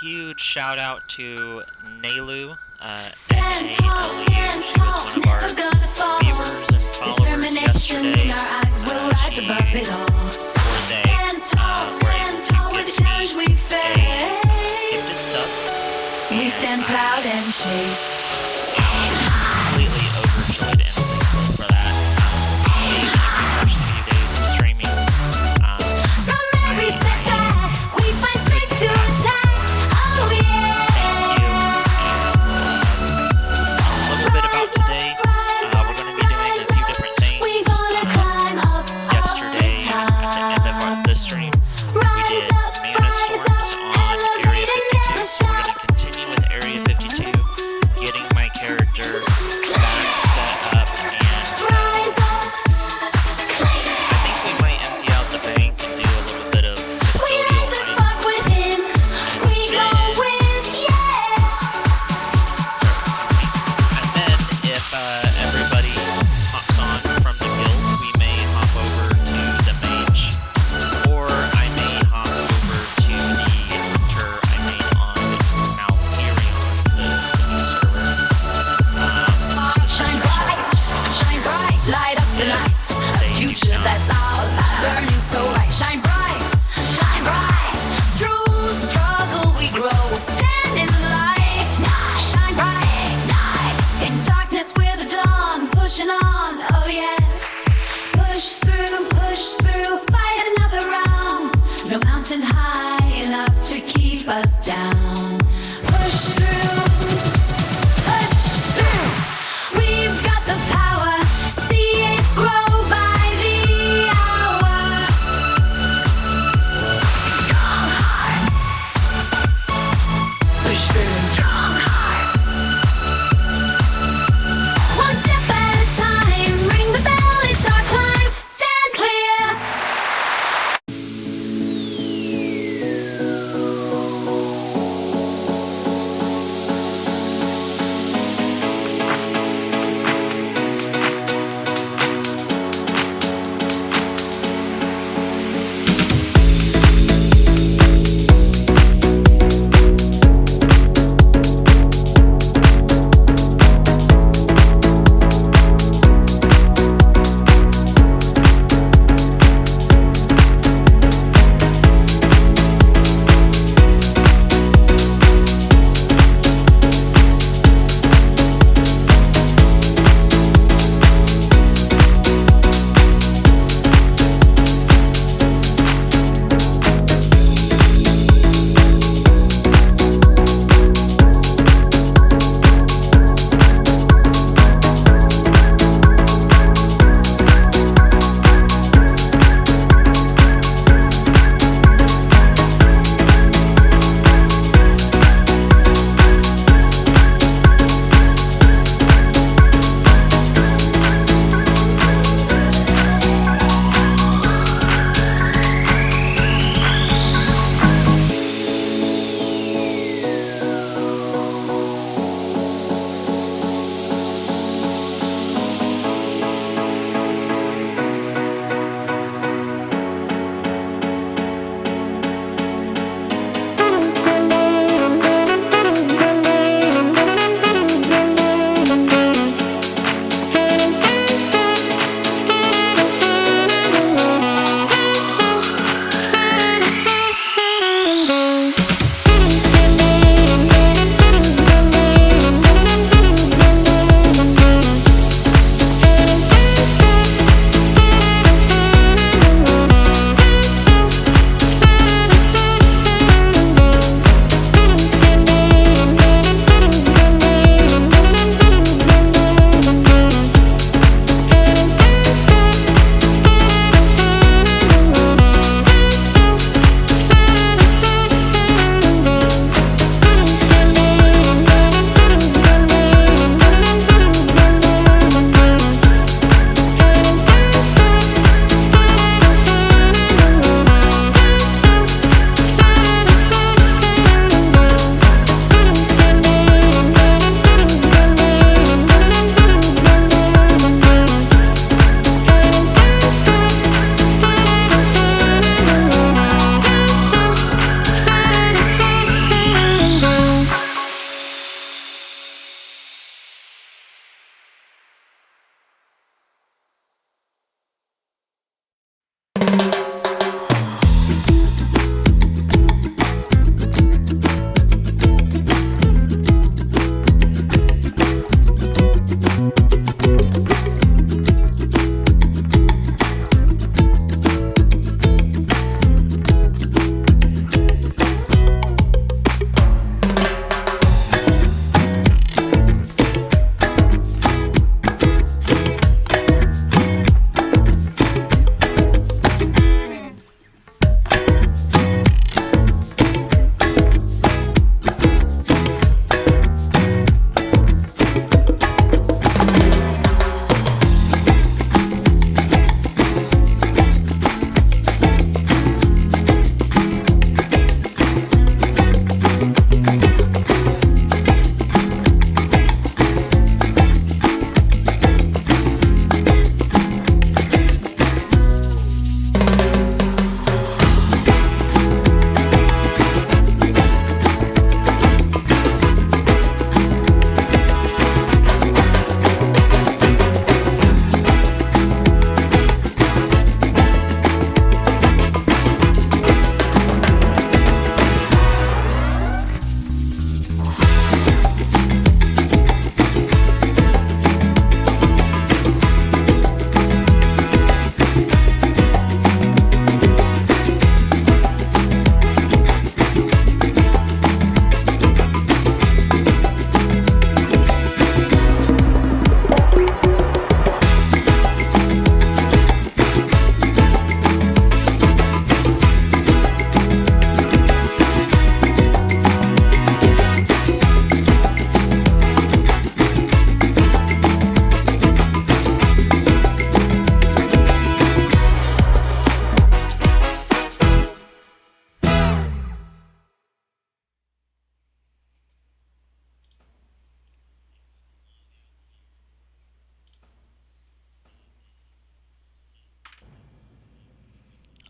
huge shout out to Nailu, N-A-L-U. She was one of our viewers and followers yesterday. She, or they, were able to give me a gifted sub. We stand proud and chase. Completely overjoyed and thankful for that. Being in my first few days of streaming. From every setback, we find strength to attack. Oh yeah. Thank you. A little bit about today. We're going to be doing a few different things. Yesterday, at the end of the stream, we did mana storms on Area 52, so we're going to continue with Area 52, getting my character back set up, and I think we might empty out the bank and do a little bit of custodial mining. And then if everybody hops on from the guild, we may hop over to the mage, or I may hop over to the hunter I made on Malfurion, the new server. Shine bright, light up the night. A future that's ours, burning so bright. Shine bright, through struggle we grow. Stand in the light, shine bright. In darkness we're the dawn, pushing on, oh yes. Push through, fight another round. No mountain high enough to keep us down. Push through. We've got the power, see it grow by the hour. Strong hearts, push through. Strong hearts, one step at a time. Ring the bell, it's our climb. Stand clear.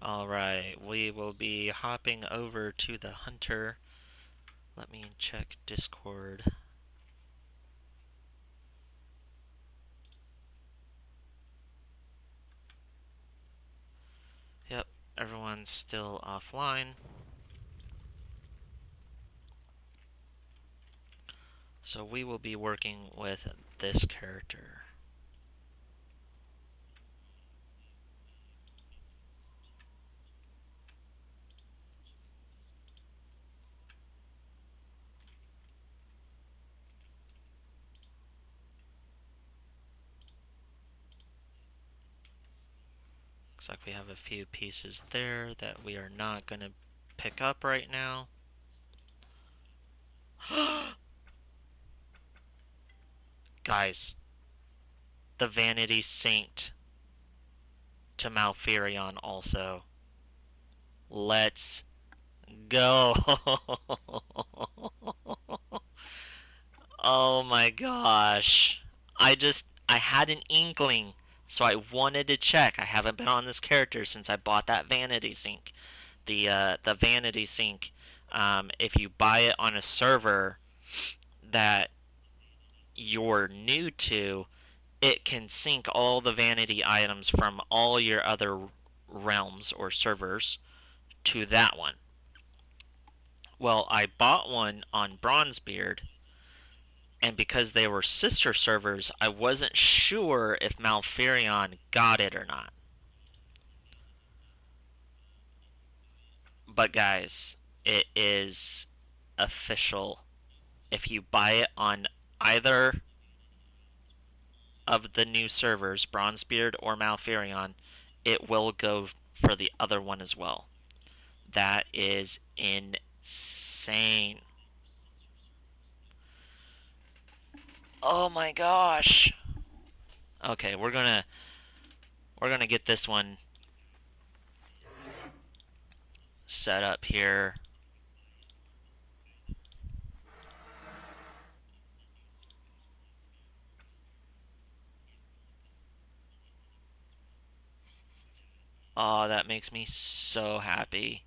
Alright, we will be hopping over to the Hunter. Let me check Discord. Yep, everyone's still offline. So we will be working with this character. Looks like we have a few pieces there that we are not going to pick up right now. Guys, the vanity synced to Malfurion also. Let's go. Oh my gosh. I had an inkling, so I wanted to check. I haven't been on this character since I bought that vanity sync. The vanity sync, if you buy it on a server that you're new to, it can sync all the vanity items from all your other realms or servers to that one. Well, I bought one on Bronzebeard, and because they were sister servers, I wasn't sure if Malfurion got it or not. But guys, it is official. If you buy it on either of the new servers, Bronzebeard or Malfurion, it will go for the other one as well. That is insane. Oh my gosh. Okay, we're gonna get this one set up here. Oh, that makes me so happy.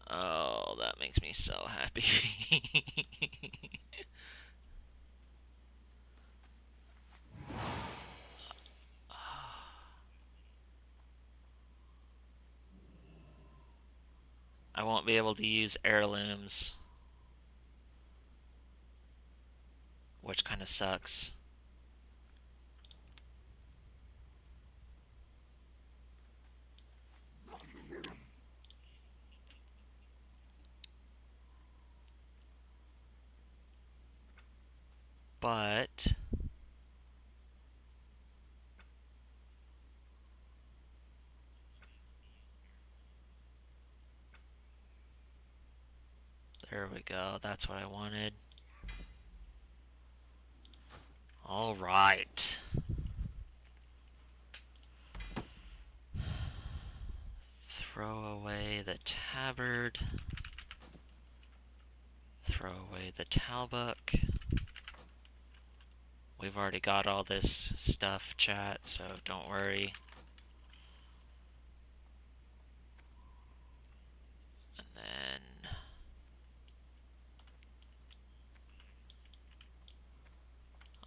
Oh, that makes me so happy. I won't be able to use heirlooms, which kind of sucks. But there we go. That's what I wanted. All right. Throw away the tabard. Throw away the talbuk. We've already got all this stuff, chat, so don't worry. And then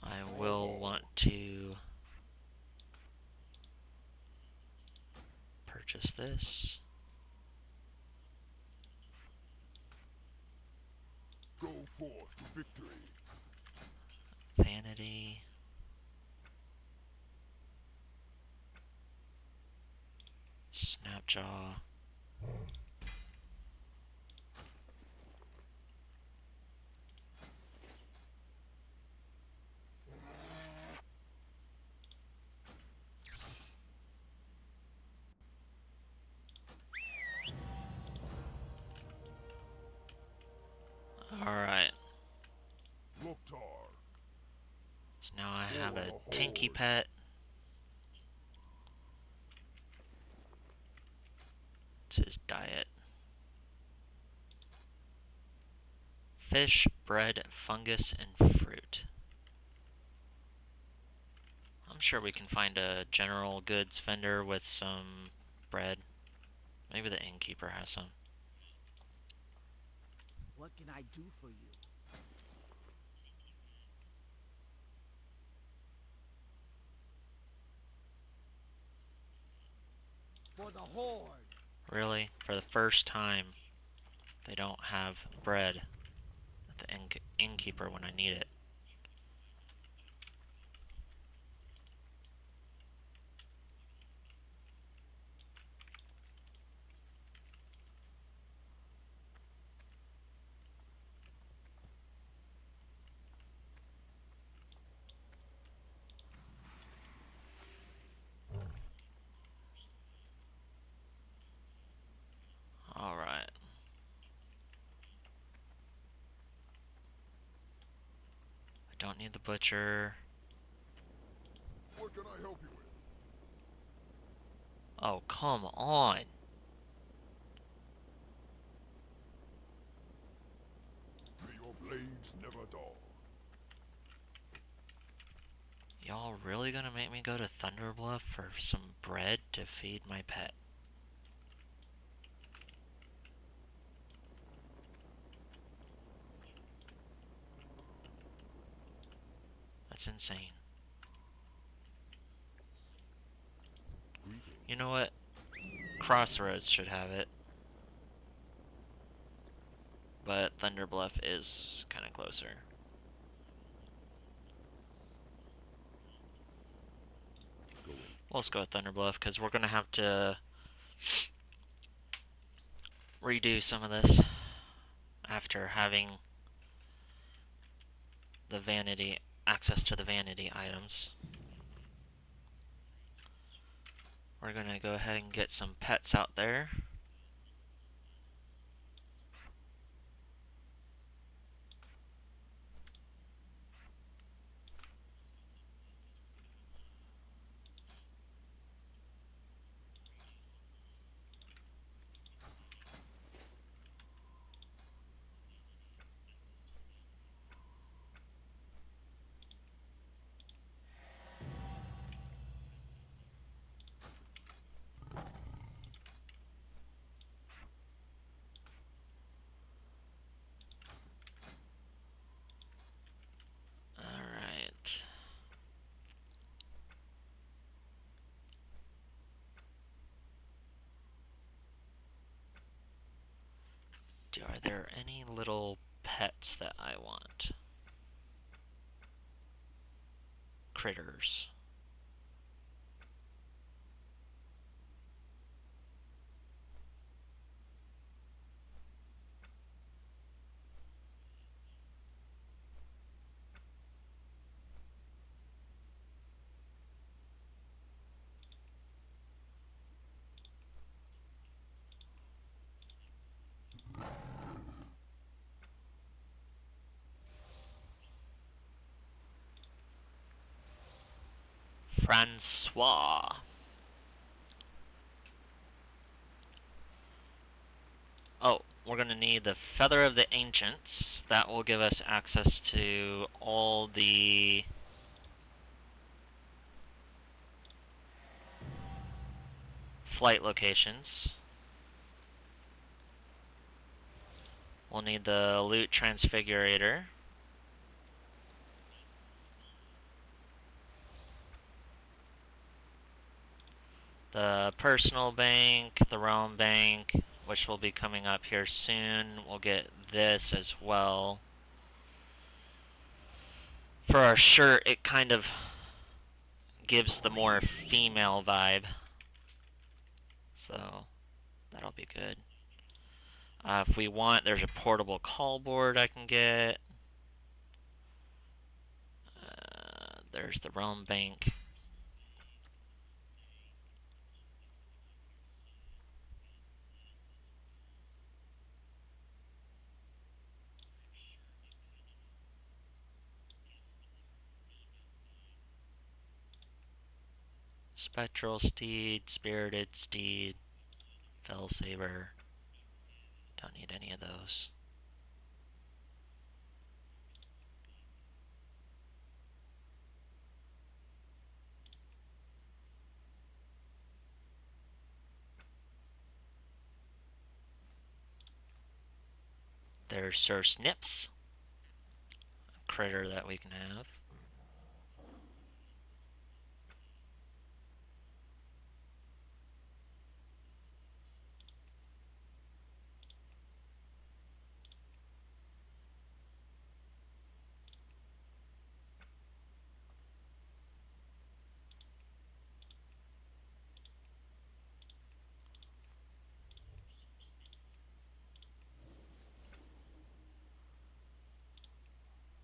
I will want to purchase this. Go forth to victory. Vanity. Snapjaw. Alright. Loktar. So now I have a tanky pet. fish, bread, fungus, and fruit. I'm sure we can find a general goods vendor with some bread. Maybe the innkeeper has some. What can I do for you? For the Horde! Really? For the first time, they don't have bread at the innkeeper when I need it. Alright. I don't need the butcher. What can I help you with? Oh, come on. May your blades never dull. Y'all really gonna make me go to Thunderbluff for some bread to feed my pet? That's insane. You know what? Crossroads should have it. But Thunderbluff is kind of closer. Well, let's go with Thunderbluff because we're going to have to redo some of this after having the vanity, access to the vanity items. We're going to go ahead and get some pets out there. Alright. Are there any little pets that I want? Critters. Francois. Oh, we're going to need the Feather of the Ancients. That will give us access to all the flight locations. We'll need the Loot Transfigurator. The Personal Bank, the Realm Bank, which will be coming up here soon. We'll get this as well. For our shirt, it kind of gives the more female vibe. So, that'll be good. If we want, there's a portable call board I can get. There's the Realm Bank. Spectral Steed, Spirited Steed, Fell Saber. Don't need any of those. There's Sir Snips, a critter that we can have.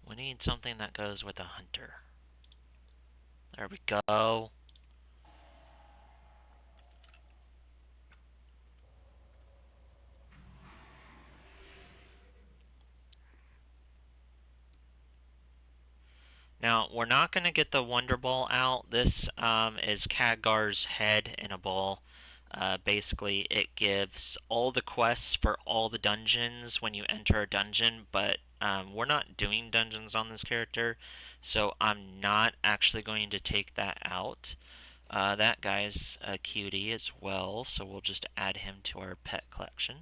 We need something that goes with a hunter. There we go. Now, we're not going to get the Wonder Ball out. This is Khadgar's head in a ball. Basically, it gives all the quests for all the dungeons when you enter a dungeon, but we're not doing dungeons on this character, so I'm not actually going to take that out. That guy's a cutie as well, so we'll just add him to our pet collection.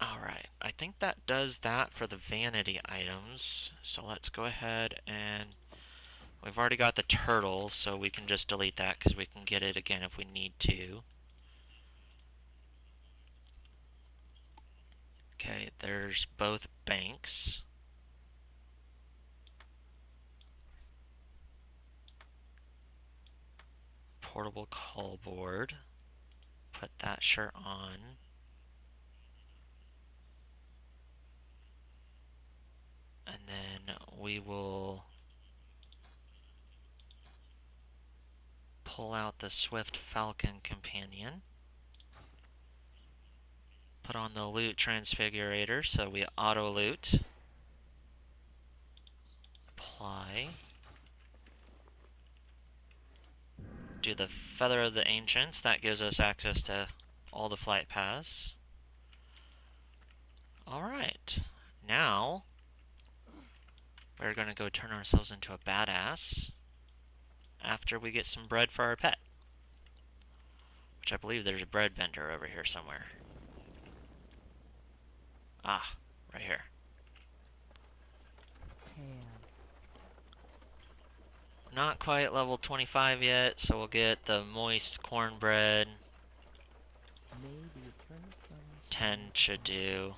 Alright, I think that does that for the vanity items. So let's go ahead and... We've already got the turtle, so we can just delete that because we can get it again if we need to. Okay, there's both banks. Portable call board. Put that shirt on. And then we will pull out the Swift Falcon Companion. Put on the loot transfigurator so we auto loot. Apply. Do the Feather of the Ancients. That gives us access to all the flight paths. Alright. Now, we're going to go turn ourselves into a badass after we get some bread for our pet. Which I believe there's a bread vendor over here somewhere. Ah, right here. Not quite level 25 yet, so we'll get the moist cornbread. 10 should do.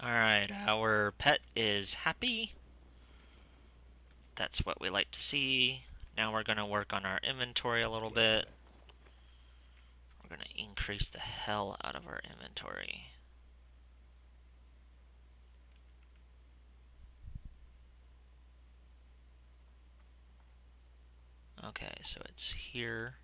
Alright, our pet is happy. That's what we like to see. Now we're going to work on our inventory a little bit. We're going to increase the hell out of our inventory. Okay, so it's here.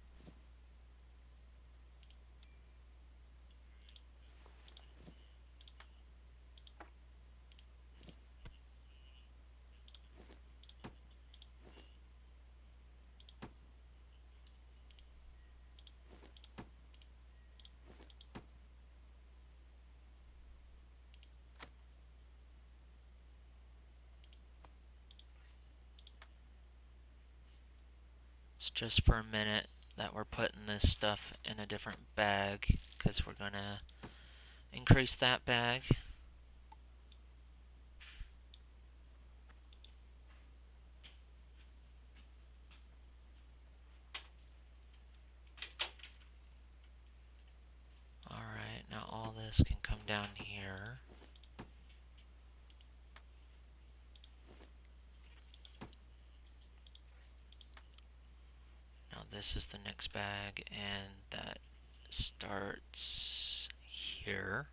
It's just for a minute that we're putting this stuff in a different bag because we're going to increase that bag. Alright, now all this can come down here. Now this is the next bag, and that starts here.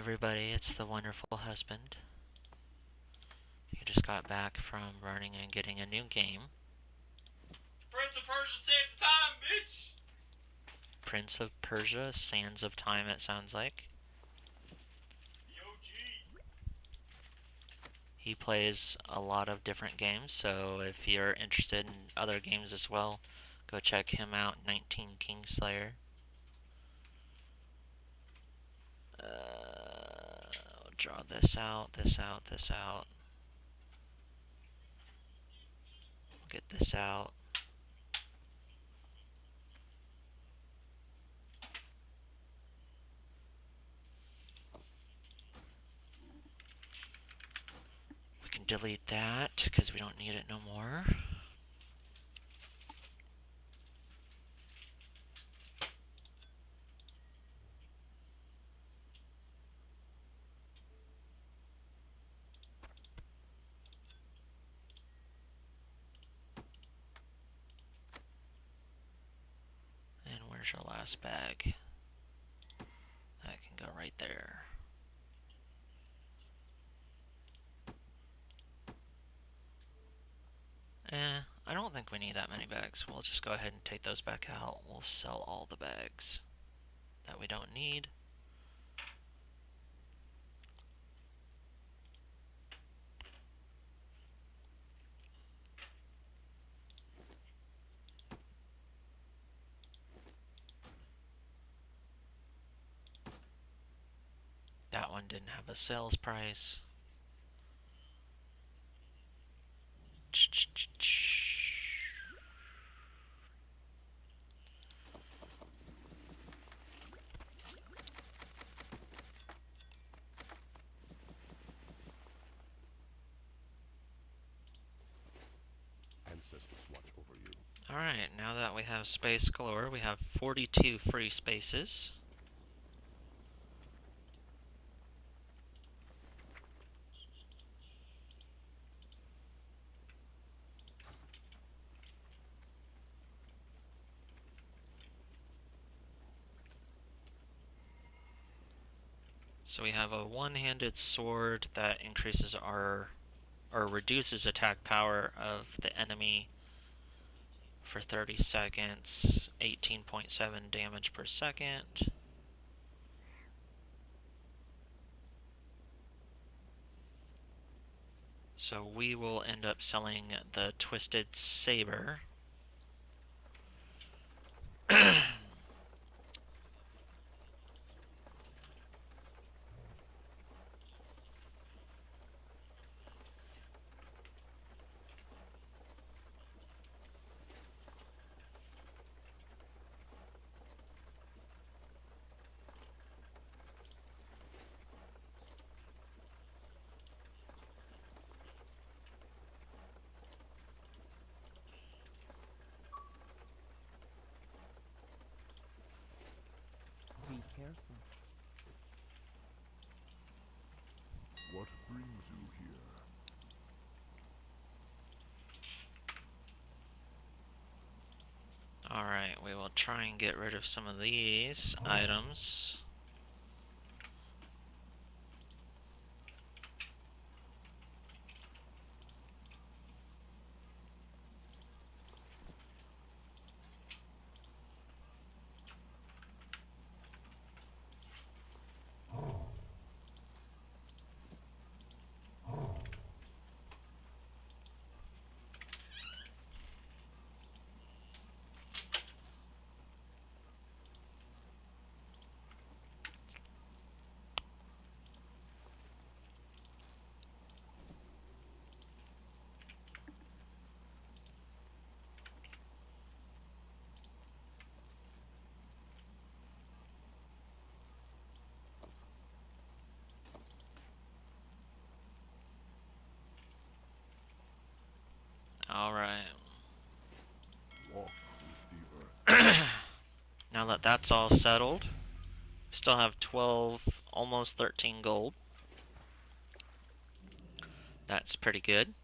everybody, it's the wonderful husband. He just got back from running and getting a new game. Prince of Persia Sands of Time, bitch! Prince of Persia, Sands of Time, it sounds like. The OG. He plays a lot of different games, so if you're interested in other games as well, go check him out, 19 Kingslayer. I'll draw this out, this out, this out. Get this out. We can delete that because we don't need it no more. And where's your last bag? That can go right there. I don't think we need that many bags. We'll just go ahead and take those back out. We'll sell all the bags that we don't need. That one didn't have a sales price. Ancestors watch over you. Alright, now that we have space galore, we have 42 free spaces. So we have a one-handed sword that increases our, or reduces attack power of the enemy for 30 seconds, 18.7 damage per second. So we will end up selling the Twisted Saber. Be careful. What brings you here? Alright, we will try and get rid of some of these items. Alright. Walk with the earth. Now that that's all settled, still have 12, almost 13 gold. That's pretty good.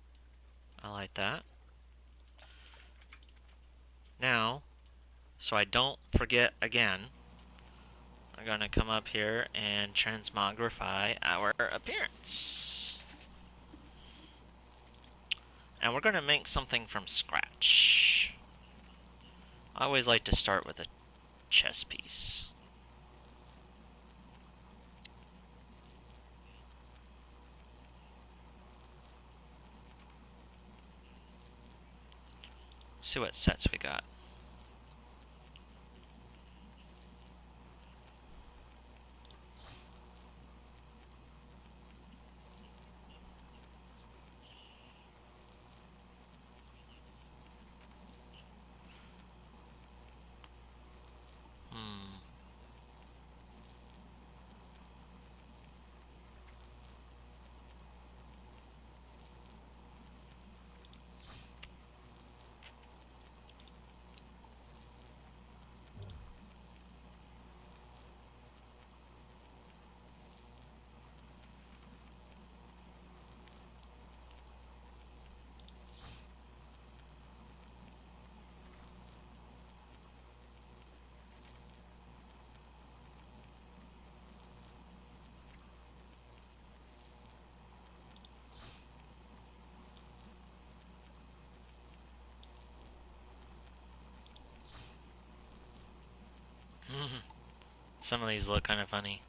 I like that. Now, so I don't forget again, we're gonna come up here and transmogrify our appearance. And we're gonna make something from scratch. I always like to start with a chess piece. Let's see what sets we got. Some of these look kind of funny.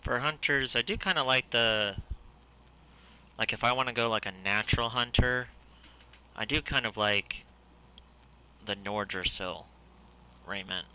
For hunters, I do kind of like the... Like, if I want to go like a natural hunter, I do kind of like the Nordrasil raiment.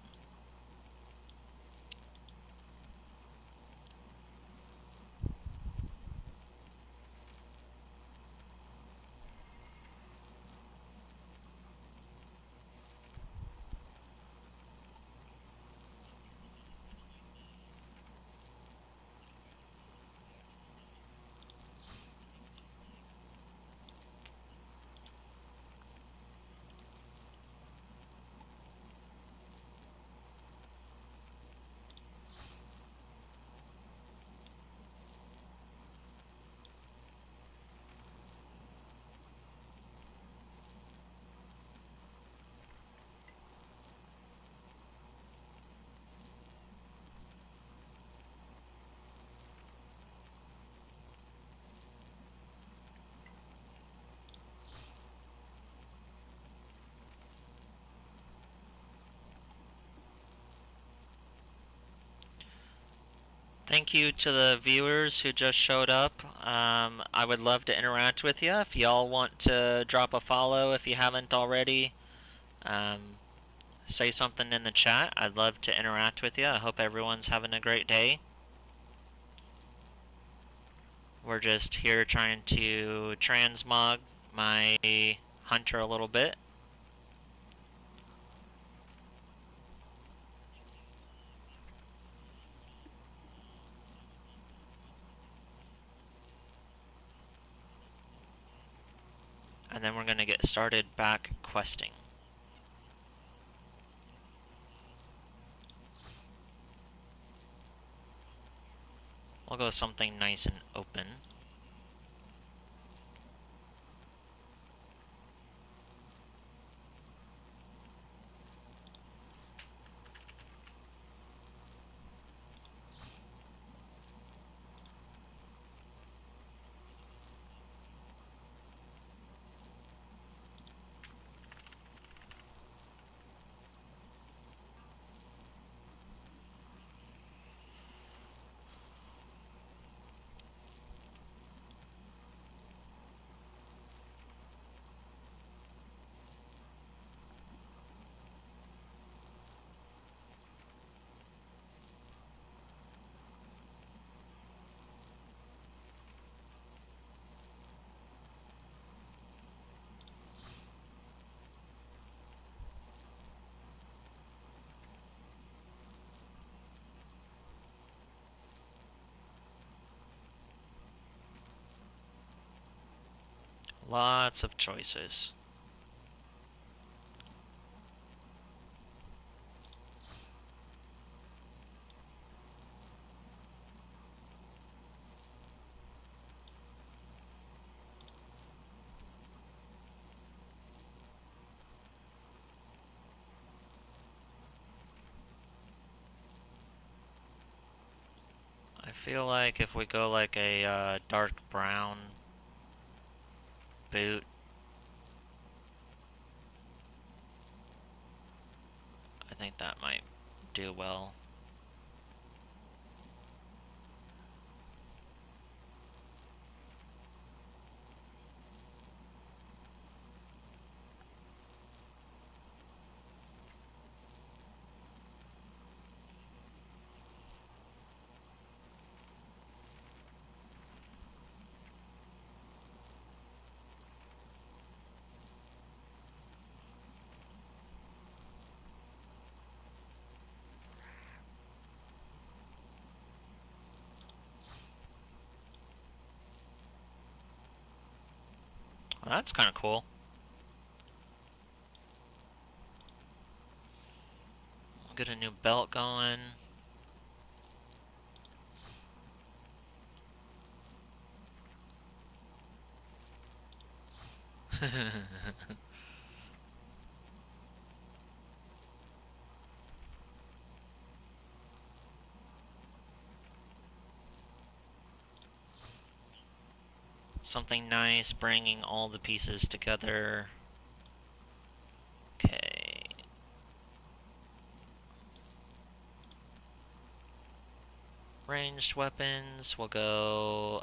Thank you to the viewers who just showed up. I would love to interact with you. If y'all want to drop a follow if you haven't already, say something in the chat. I'd love to interact with you. I hope everyone's having a great day. We're just here trying to transmog my hunter a little bit. And then we're going to get started back questing. We'll go something nice and open. Lots of choices. I feel like if we go like a dark brown boot, I think that might do well. Well, that's kind of cool. We'll get a new belt going. Something nice, bringing all the pieces together. Okay. Ranged weapons, we'll go,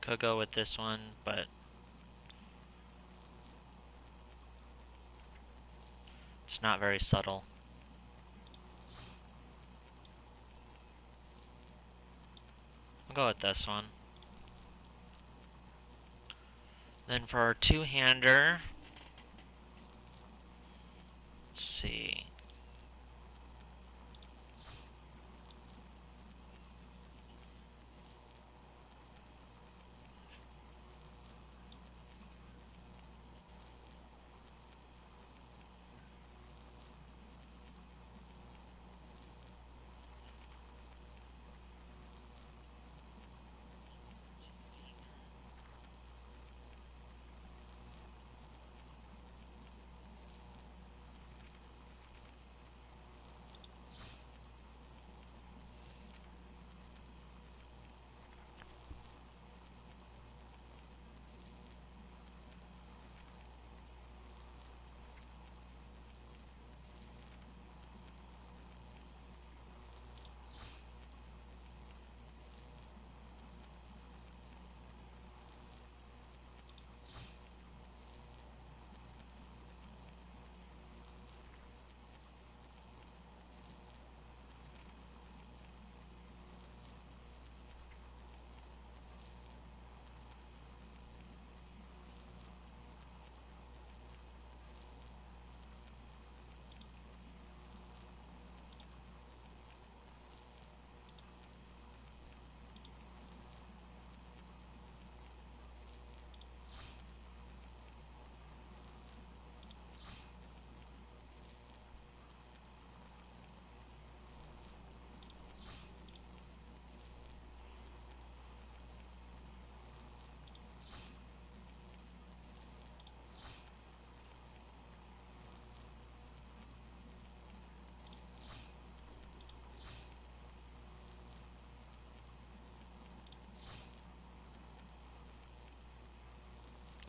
could go with this one, but it's not very subtle. I'll go with this one. Then for our two-hander, let's see.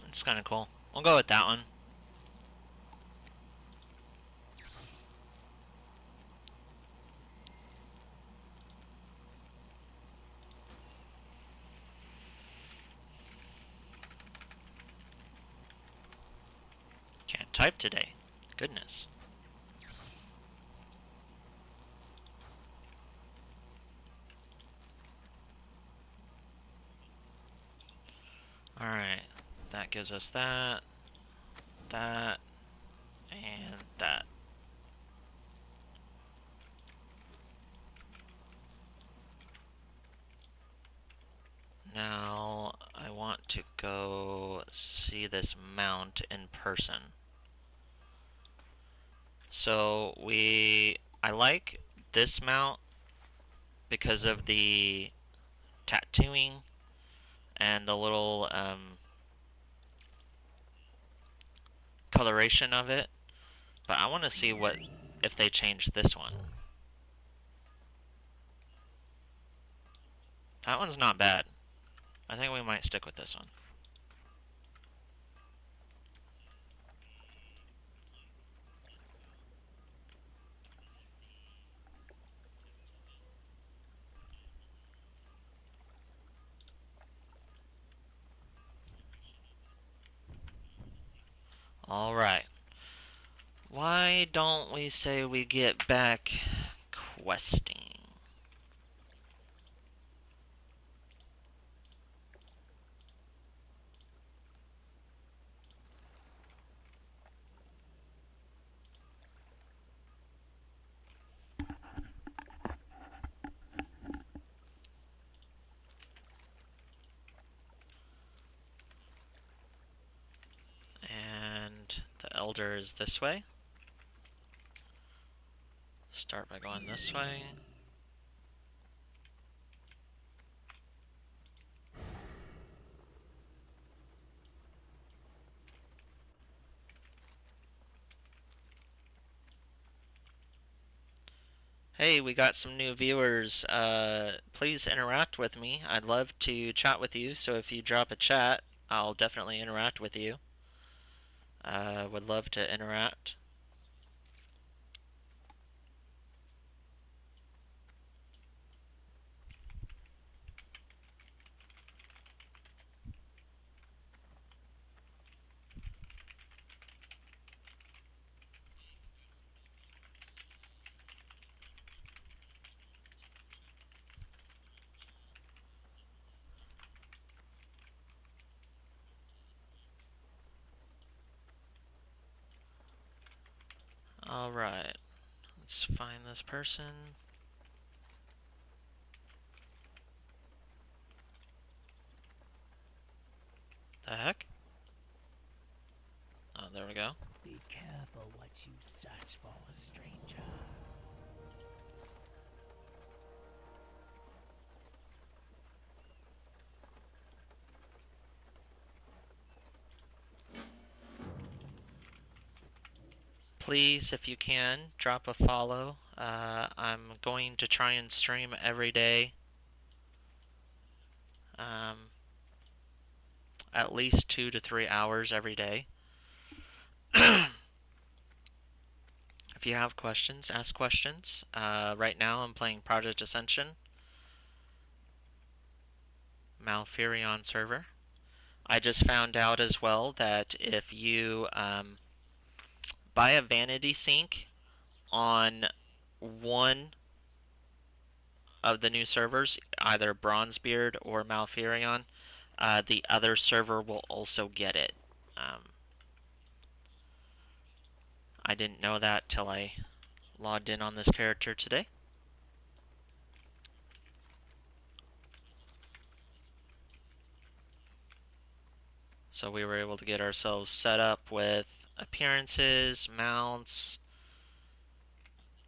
It's kind of cool. We'll go with that one. Can't type today. Goodness. Alright, that gives us that, and that. Now, I want to go see this mount in person. So, I like this mount because of the tattooing and the little, coloration of it. But I want to see if they change this one. That one's not bad. I think we might stick with this one. Alright. Why don't we say we get back questing? And the Elder is this way. Start by going this way. Hey, we got some new viewers. Please interact with me. I'd love to chat with you, so if you drop a chat, I'll definitely interact with you. Would love to interact. Alright, let's find this person. The heck? Oh, there we go. Be careful what you search for, stranger. Please, if you can, drop a follow. I'm going to try and stream every day. At least 2 to 3 hours every day. If you have questions, ask questions. Right now I'm playing Project Ascension. Malfurion Server. I just found out as well that if you buy a vanity sync on one of the new servers, either Bronzebeard or Malfurion, the other server will also get it. I didn't know that till I logged in on this character today. So we were able to get ourselves set up with appearances, mounts,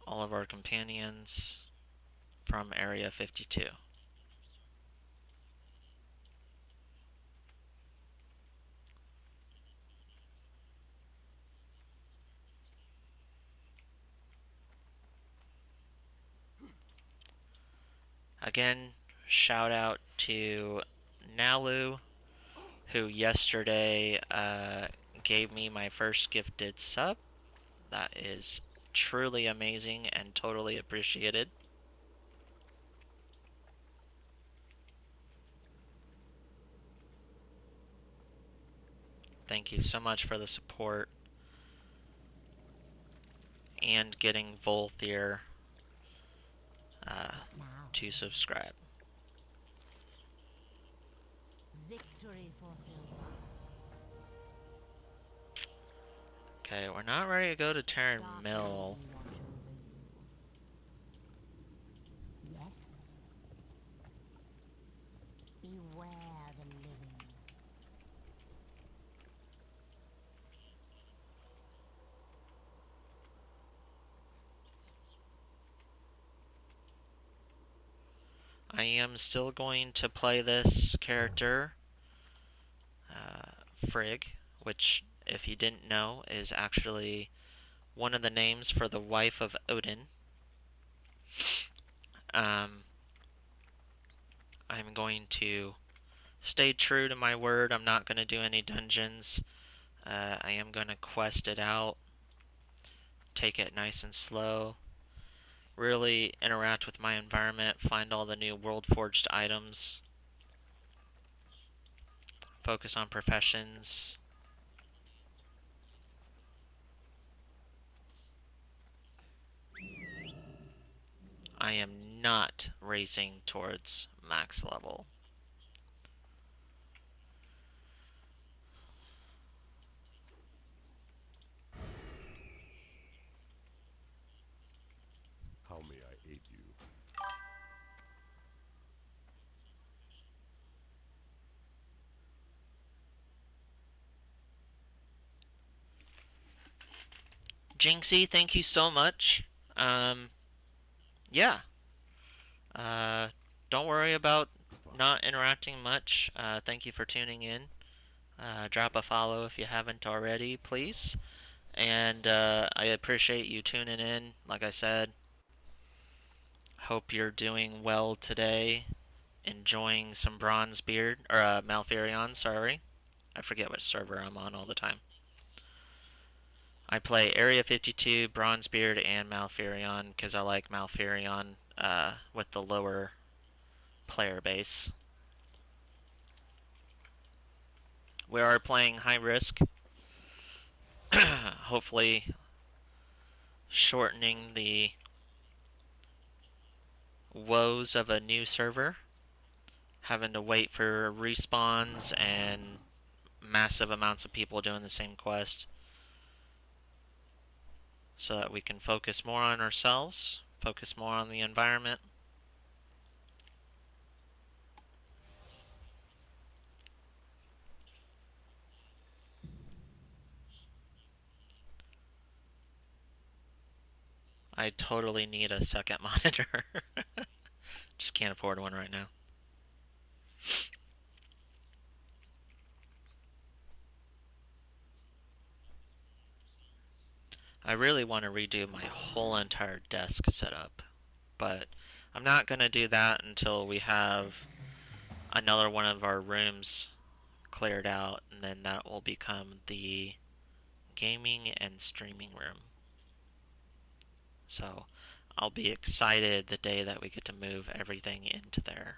all of our companions from Area 52. Again, shout out to Nalu, who yesterday gave me my first gifted sub. That is truly amazing and totally appreciated. Thank you so much for the support. and getting Volthier Now, to subscribe. victory for Silver. Okay, we're not ready to go to Terran Dark Mill. Lady watch over you. Yes. Beware the living. I am still going to play this character, Frig, which, if you didn't know, is actually one of the names for the wife of Odin. I'm going to stay true to my word. I'm not going to do any dungeons. I am going to quest it out, take it nice and slow, really interact with my environment, find all the new world forged items, focus on professions. I am not racing towards max level. How may I aid you? Jinxie, thank you so much. Yeah. Don't worry about not interacting much. Thank you for tuning in. Drop a follow if you haven't already, please. And I appreciate you tuning in. Like I said, hope you're doing well today. Enjoying some Bronzebeard, or Malfurion, sorry. I forget which server I'm on all the time. I play Area 52, Bronzebeard, and Malfurion because I like Malfurion with the lower player base. We are playing high risk. Hopefully shortening the woes of a new server. Having to wait for respawns and massive amounts of people doing the same quest. So that we can focus more on ourselves, focus more on the environment. I totally need a second monitor. Just can't afford one right now. I really want to redo my whole entire desk setup, but I'm not going to do that until we have another one of our rooms cleared out, and then that will become the gaming and streaming room. So I'll be excited the day that we get to move everything into there.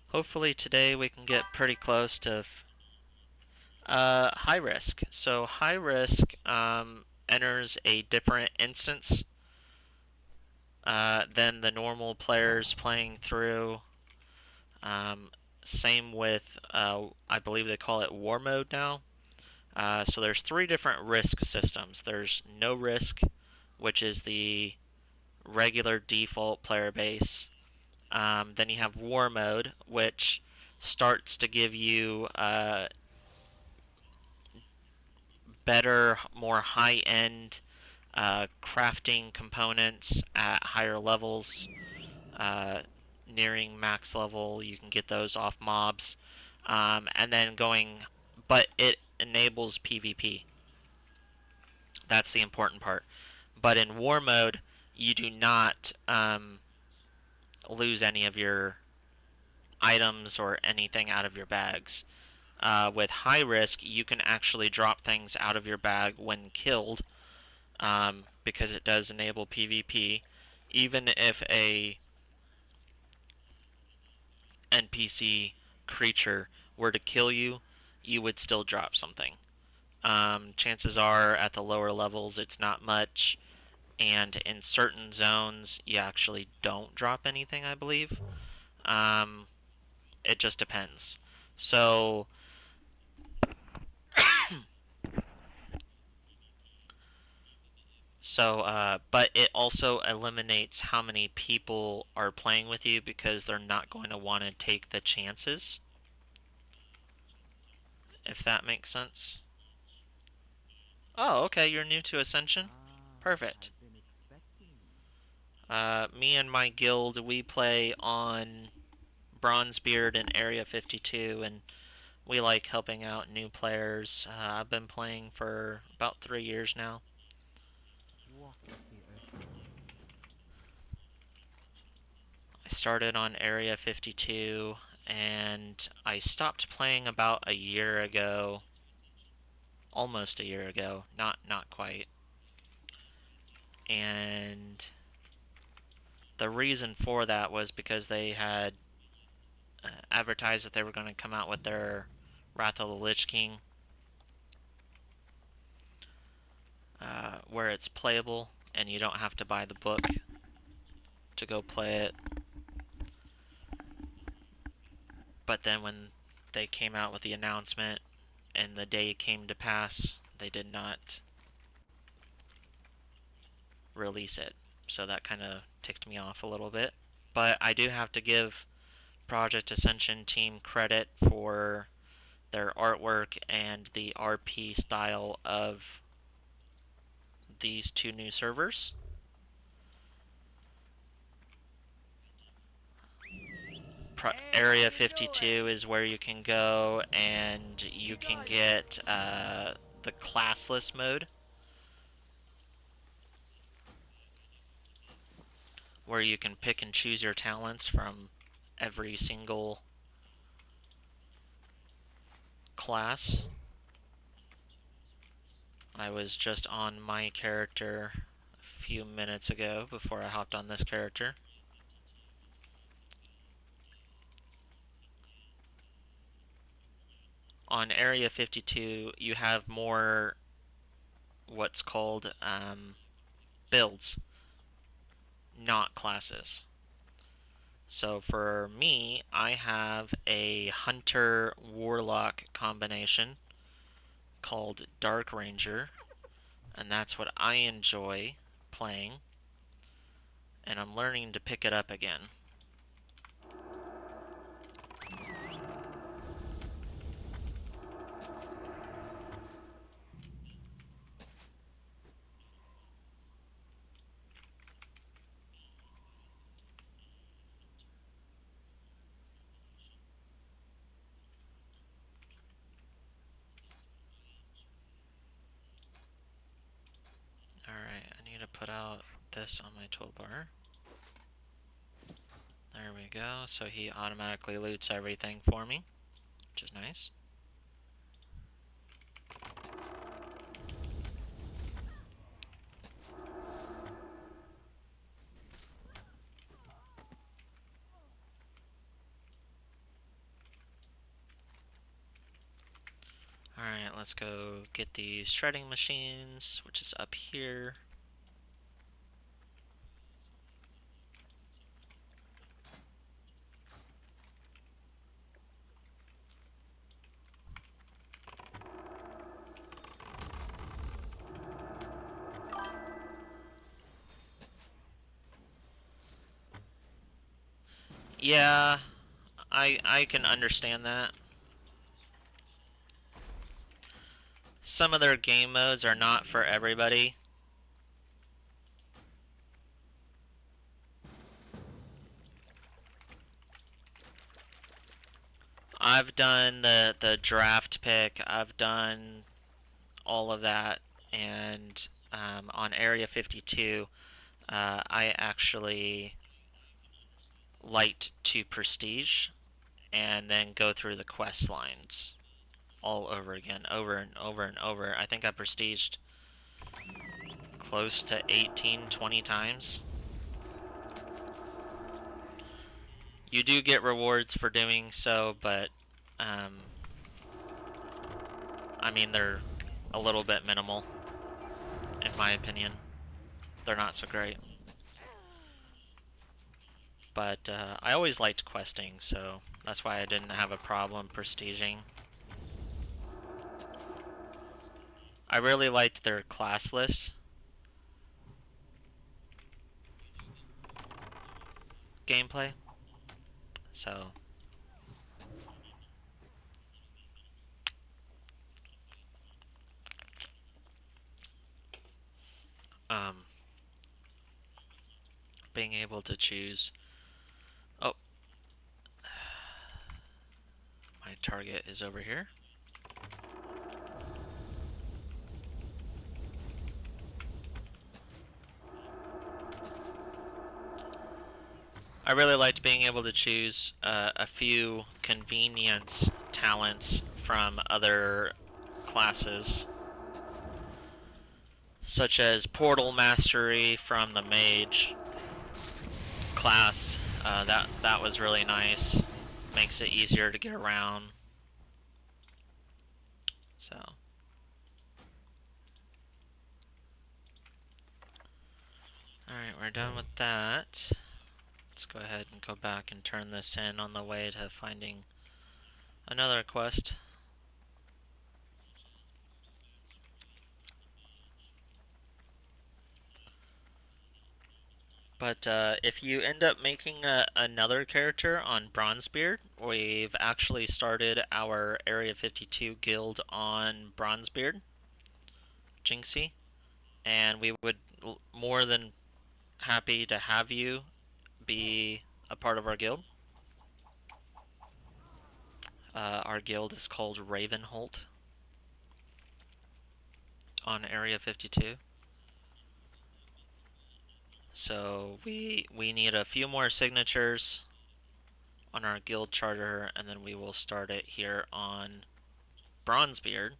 Hopefully today we can get pretty close to high risk. So high risk enters a different instance than the normal players playing through. Same with, I believe they call it war mode now. So there's 3 different risk systems. There's no risk, which is the regular default player base. Then you have war mode, which starts to give you better, more high-end crafting components at higher levels. Nearing max level, you can get those off mobs. And then but it enables PvP. That's the important part. But in war mode, you do not lose any of your items or anything out of your bags. With high risk, you can actually drop things out of your bag when killed, because it does enable PvP. Even if a NPC creature were to kill you, you would still drop something. Chances are at the lower levels it's not much, and in certain zones you actually don't drop anything, I believe. It just depends. So but it also eliminates how many people are playing with you because they're not going to want to take the chances. If that makes sense. Oh, okay, you're new to Ascension? Perfect. Me and my guild, we play on Bronzebeard and Area 52, and we like helping out new players. I've been playing for about 3 years now. I started on Area 52, and I stopped playing about a year ago. Almost a year ago. Not quite. And the reason for that was because they had advertised that they were going to come out with their Wrath of the Lich King, where it's playable and you don't have to buy the book to go play it. But then when they came out with the announcement and the day came to pass, they did not release it. So that kind of ticked me off a little bit. But I do have to give Project Ascension team credit for their artwork and the RP style of these two new servers. Area 52 is where you can go and you can get the classless mode, where you can pick and choose your talents from every single class. I was just on my character a few minutes ago before I hopped on this character. On Area 52, you have more what's called builds, not classes. So for me, I have a Hunter Warlock combination called Dark Ranger, and that's what I enjoy playing, and I'm learning to pick it up again. Alright, I need to put out this on my toolbar. There we go, so he automatically loots everything for me, which is nice. Alright, let's go get these shredding machines, which is up here. Yeah, I can understand that. Some of their game modes are not for everybody. I've done the draft pick, I've done all of that, and on Area 52, I actually liked to prestige and then go through the quest lines all over again, over and over and over. I think I prestiged close to 18, 20 times. You do get rewards for doing so, but I mean, they're a little bit minimal, in my opinion. They're not so great. But I always liked questing, so that's why I didn't have a problem prestiging. I really liked their classless gameplay. So being able to choose. Oh, my target is over here. I really liked being able to choose a few convenience talents from other classes, such as Portal Mastery from the Mage class. That was really nice. Makes it easier to get around. So. Alright, we're done with that. Let's go ahead and go back and turn this in on the way to finding another quest. But if you end up making another character on Bronzebeard, we've actually started our Area 52 guild on Bronzebeard, Jinxie, and we would more than happy to have you be a part of our guild. Our guild is called Ravenholt on Area 52. So we need a few more signatures on our guild charter, and then we will start it here on Bronzebeard.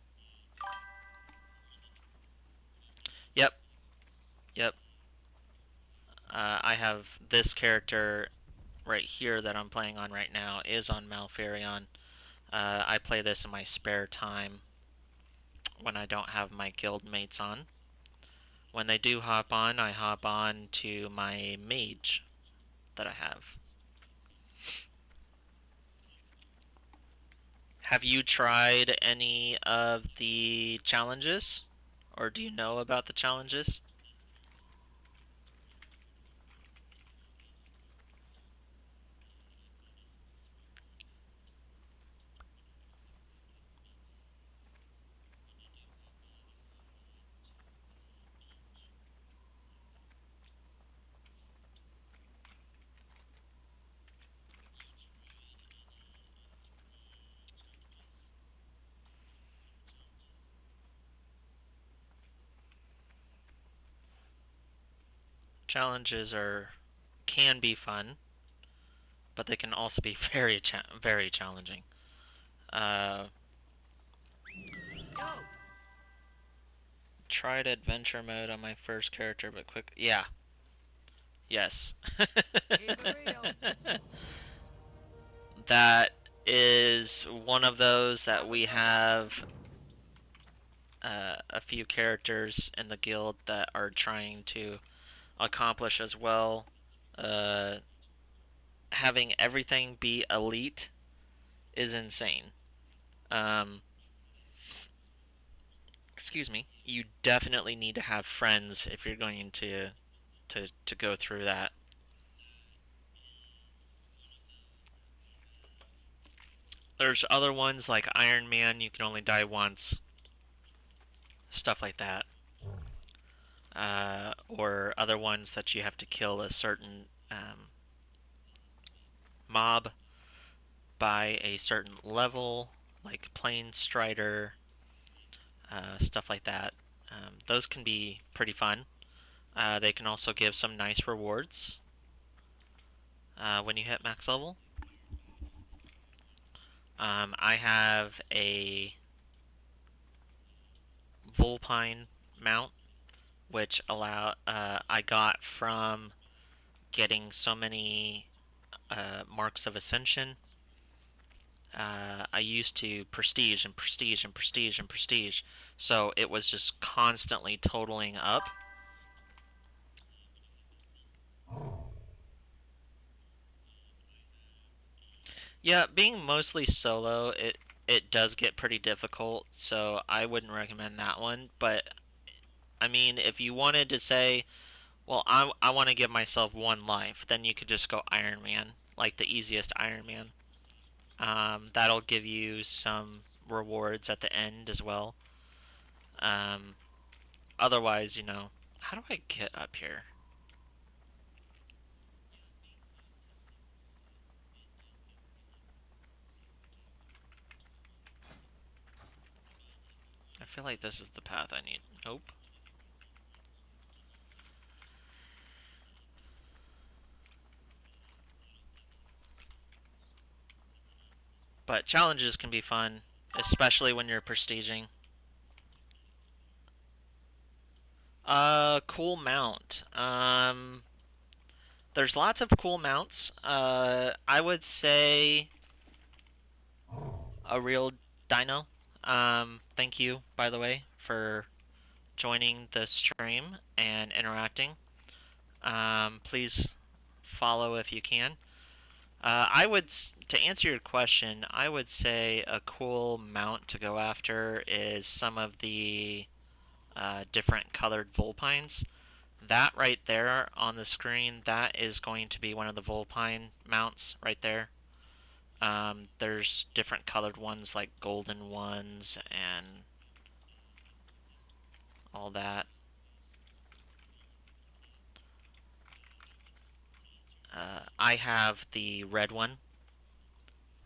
Yep. I have this character right here that I'm playing on right now is on Malfurion. I play this in my spare time when I don't have my guild mates on. When they do hop on, I hop on to my mage that I have. Have you tried any of the challenges? Or do you know about the challenges? Challenges can be fun, but they can also be very challenging. Tried adventure mode on my first character, but yeah. Yes. That is one of those that we have a few characters in the guild that are trying to accomplish as well. Having everything be elite is insane. Excuse me. You definitely need to have friends if you're going to go through that. There's other ones like Iron Man, you can only die once. Stuff like that. Or other ones that you have to kill a certain mob by a certain level, like Plane Strider, stuff like that. Those can be pretty fun. They can also give some nice rewards when you hit max level. I have a Vulpine mount, which I got from getting so many Marks of Ascension. I used to prestige and prestige and prestige and prestige, so it was just constantly totaling up. Yeah, being mostly solo, it does get pretty difficult, so I wouldn't recommend that one. But I mean, if you wanted to say, well, I want to give myself one life, then you could just go Iron Man, like the easiest Iron Man. That'll give you some rewards at the end as well. Um, Otherwise, you know, how do I get up here? I feel like this is the path I need. Nope. But challenges can be fun, especially when you're prestiging. Cool mount. There's lots of cool mounts. I would say a real dino. Thank you, by the way, for joining the stream and interacting. Please follow if you can. To answer your question, I would say a cool mount to go after is some of the different colored Vulpines. That right there on the screen, that is going to be one of the Vulpine mounts right there. There's different colored ones like golden ones and all that. I have the red one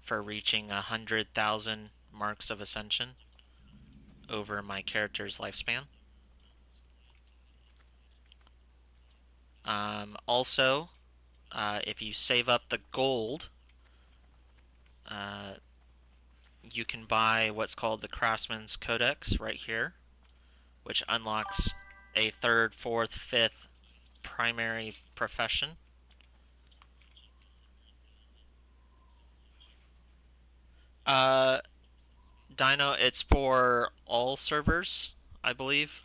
for reaching 100,000 marks of Ascension over my character's lifespan. Also, if you save up the gold, you can buy what's called the Craftsman's Codex right here, which unlocks a third, fourth, fifth primary profession. Dino, it's for all servers, I believe.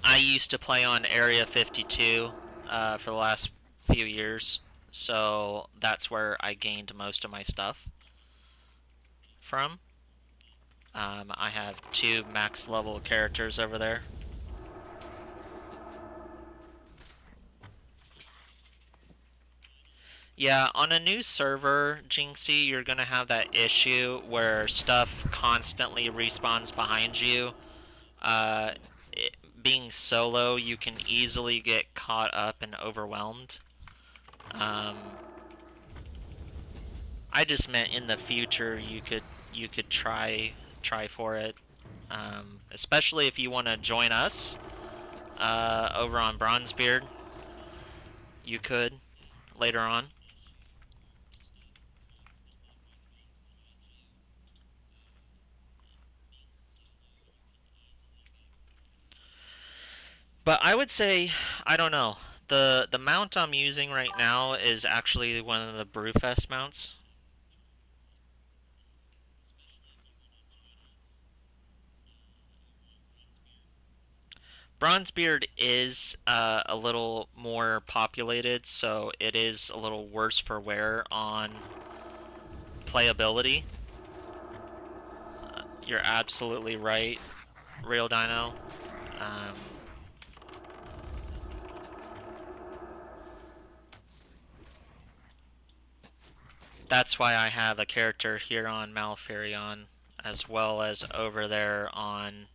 I used to play on Area 52 for the last few years, so that's where I gained most of my stuff from. I have 2 max level characters over there. Yeah, on a new server, Jinxie, you're gonna have that issue where stuff constantly respawns behind you. Being solo, you can easily get caught up and overwhelmed. I just meant in the future you could try for it, especially if you want to join us over on Bronzebeard. You could later on. But I would say, I don't know. The mount I'm using right now is actually one of the Brewfest mounts. Bronzebeard is a little more populated, so it is a little worse for wear on playability. You're absolutely right, Real Dino. That's why I have a character here on Malfurion, as well as over there on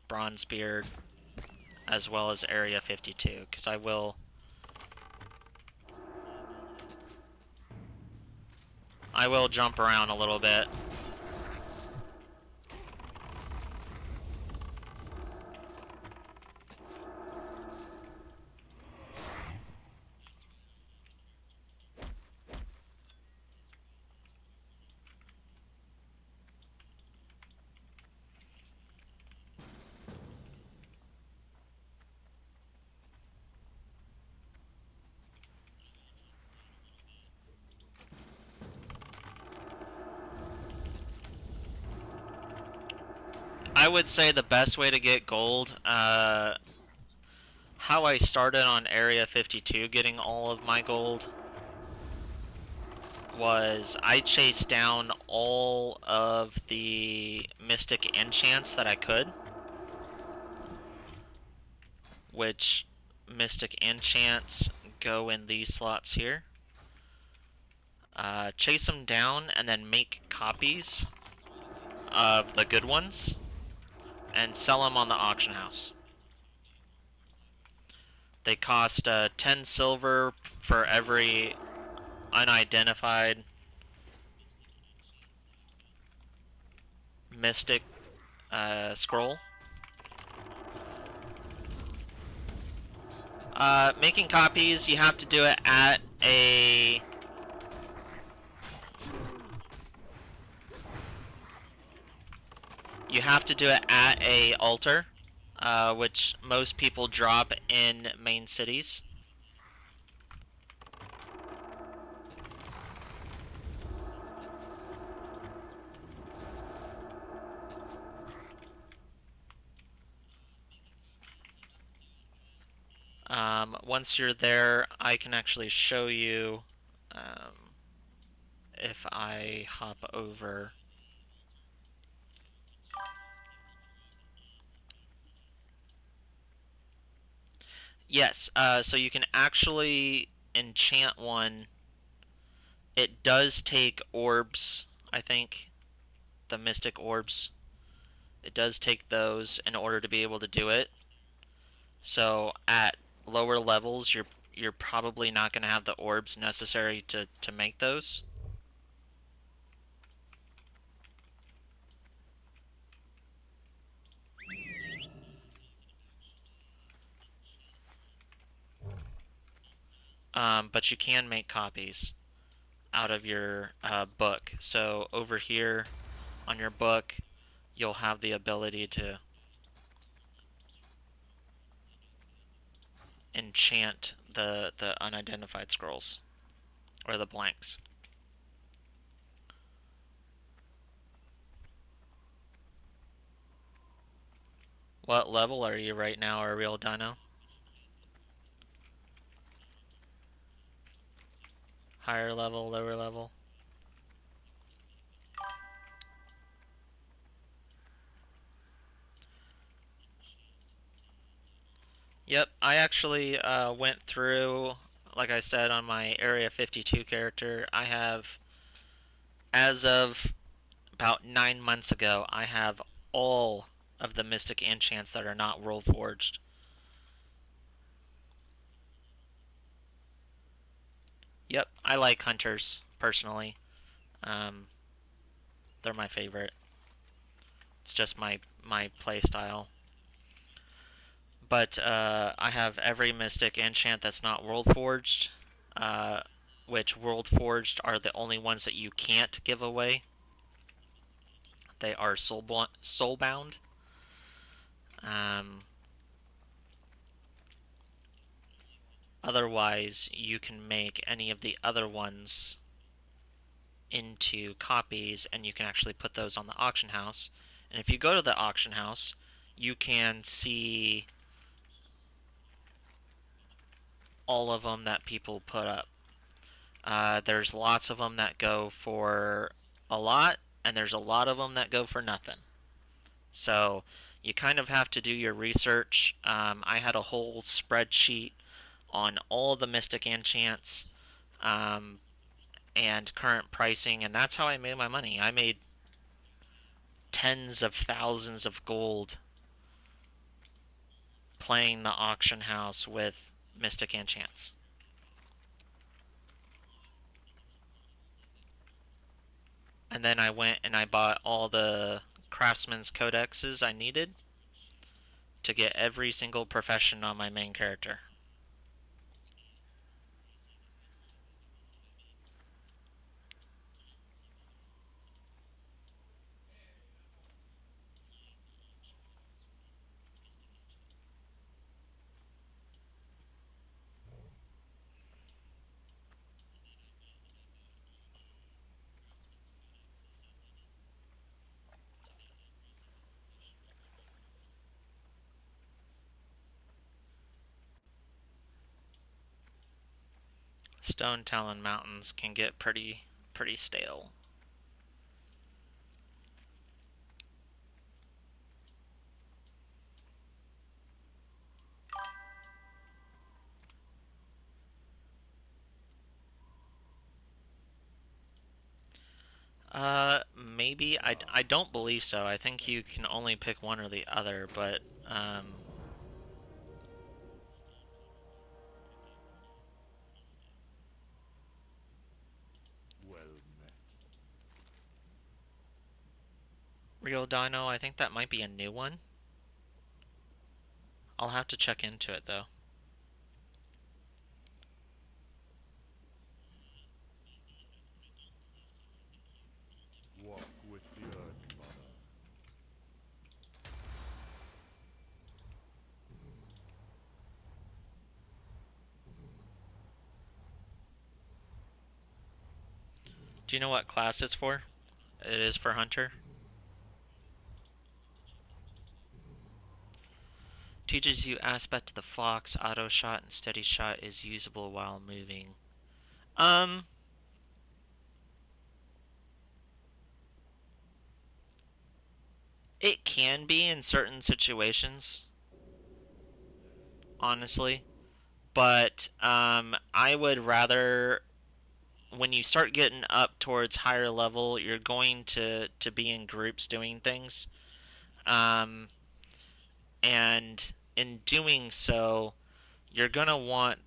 Bronzebeard, as well as Area 52, because I will jump around a little bit. I would say the best way to get gold, how I started on Area 52 getting all of my gold, was I chased down all of the mystic enchants that I could, which mystic enchants go in these slots here. Chase them down and then make copies of the good ones and sell them on the auction house. They cost 10 silver for every unidentified mystic scroll. Making copies, you have to do it at a... You have to do it at a altar, which most people drop in main cities. Once you're there, I can actually show you if I hop over. Yes, so you can actually enchant one. It does take orbs, I think, the mystic orbs. It does take those in order to be able to do it. So at lower levels, you're probably not going to have the orbs necessary to make those. But you can make copies out of your book. So over here on your book, you'll have the ability to enchant the unidentified scrolls, or the blanks. What level are you right now, a real dino? Higher level, lower level? Yep, I actually went through, like I said, on my Area 52 character. I have, as of about 9 months ago, I have all of the mystic enchants that are not world forged. Yep, I like hunters, personally. They're my favorite. It's just my play style. But I have every mystic enchant that's not world forged, which world forged are the only ones that you can't give away. They are soulbound. Otherwise, you can make any of the other ones into copies, and you can actually put those on the auction house. And if you go to the auction house, you can see all of them that people put up. There's lots of them that go for a lot, and there's a lot of them that go for nothing. So you kind of have to do your research. I had a whole spreadsheet on all the mystic enchants and current pricing, and that's how I made my money. I made tens of thousands of gold playing the auction house with mystic enchants. And then I went and I bought all the craftsman's codexes I needed to get every single profession on my main character. Stone Talon Mountains can get pretty stale. Maybe. I don't believe so. I think you can only pick one or the other, but, Well met. Real Dino, I think that might be a new one. I'll have to check into it, though. Walk with the Earth Mother. Do you know what class it's for? It is for Hunter. Teaches you aspect of the fox. Auto shot and steady shot is usable while moving. It can be in certain situations, honestly. But, I would rather, when you start getting up towards higher level, you're going to be in groups doing things. And in doing so, you're gonna want,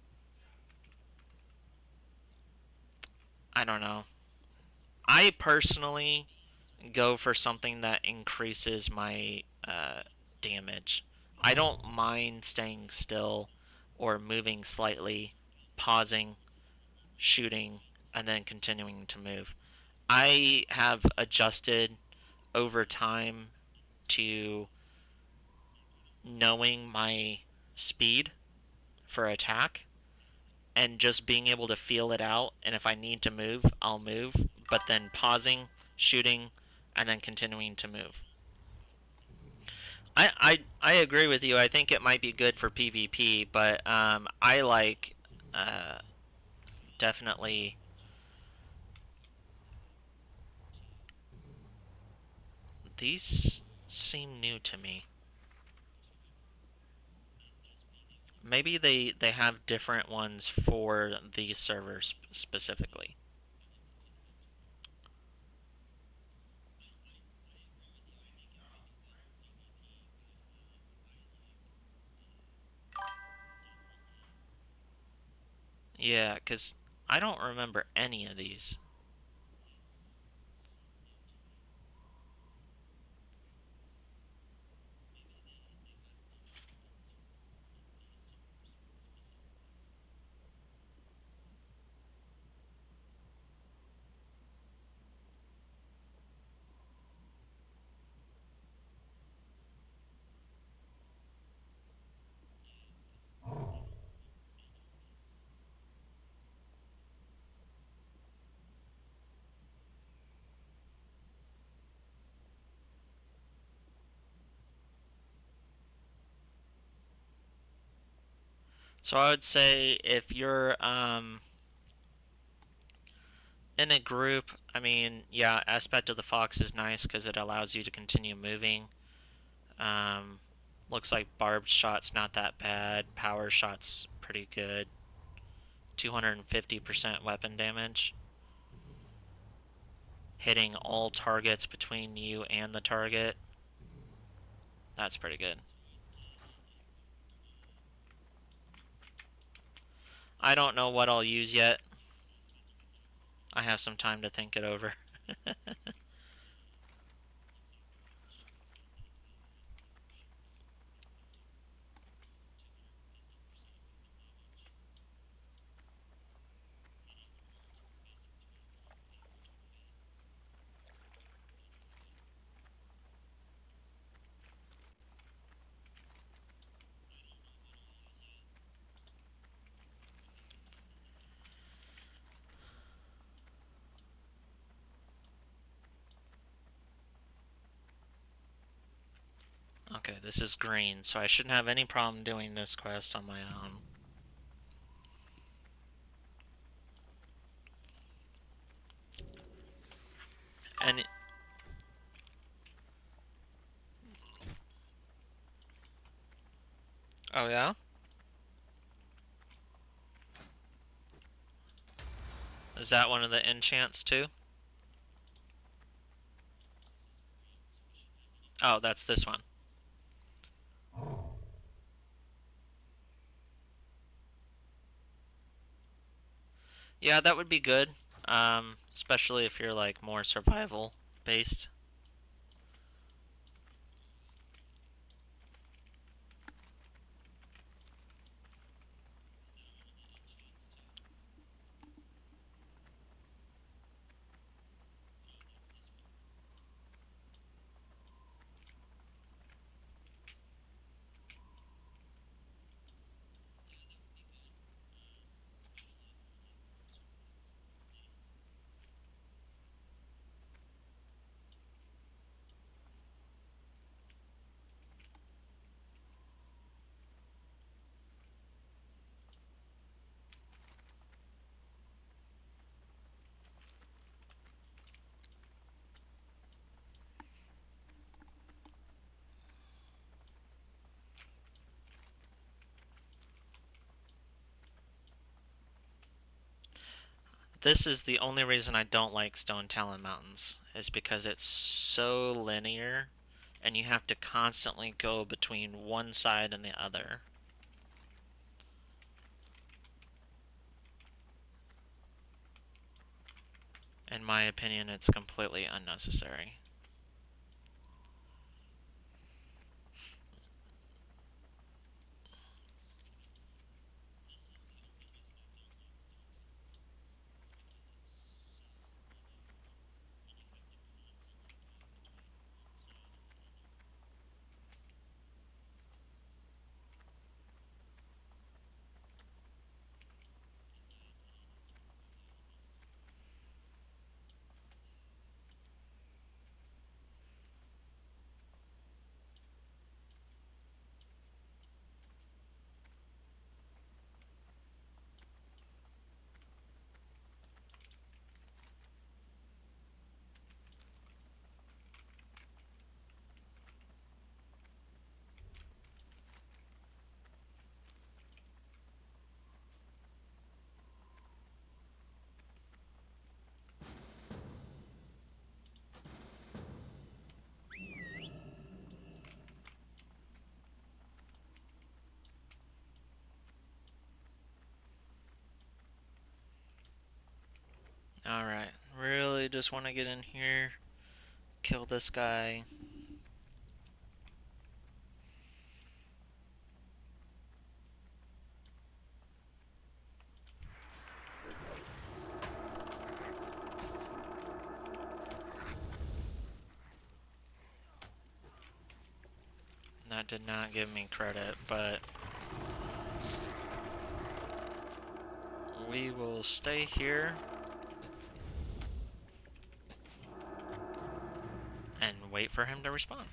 I don't know. I personally go for something that increases my damage. I don't mind staying still or moving slightly, pausing, shooting, and then continuing to move. I have adjusted over time to knowing my speed for attack and just being able to feel it out. And if I need to move, I'll move, but then pausing, shooting, and then continuing to move. I agree with you. I think it might be good for PvP, but I like definitely. These seem new to me. Maybe they have different ones for the servers specifically. Yeah, because I don't remember any of these. So I would say if you're in a group, I mean, yeah, aspect of the fox is nice because it allows you to continue moving. Um, Looks like barbed shot's not that bad. Power shot's pretty good. 250% weapon damage. Hitting all targets between you and the target. That's pretty good. I don't know what I'll use yet. I have some time to think it over. Okay, this is green, so I shouldn't have any problem doing this quest on my own. And oh yeah? Is that one of the enchants too? Oh, that's this one. Yeah, that would be good. Especially if you're like more survival based. This is the only reason I don't like Stone Talon Mountains, is because it's so linear and you have to constantly go between one side and the other. In my opinion, it's completely unnecessary. Alright, really just want to get in here, kill this guy. That did not give me credit, but we will stay here and wait for him to respond.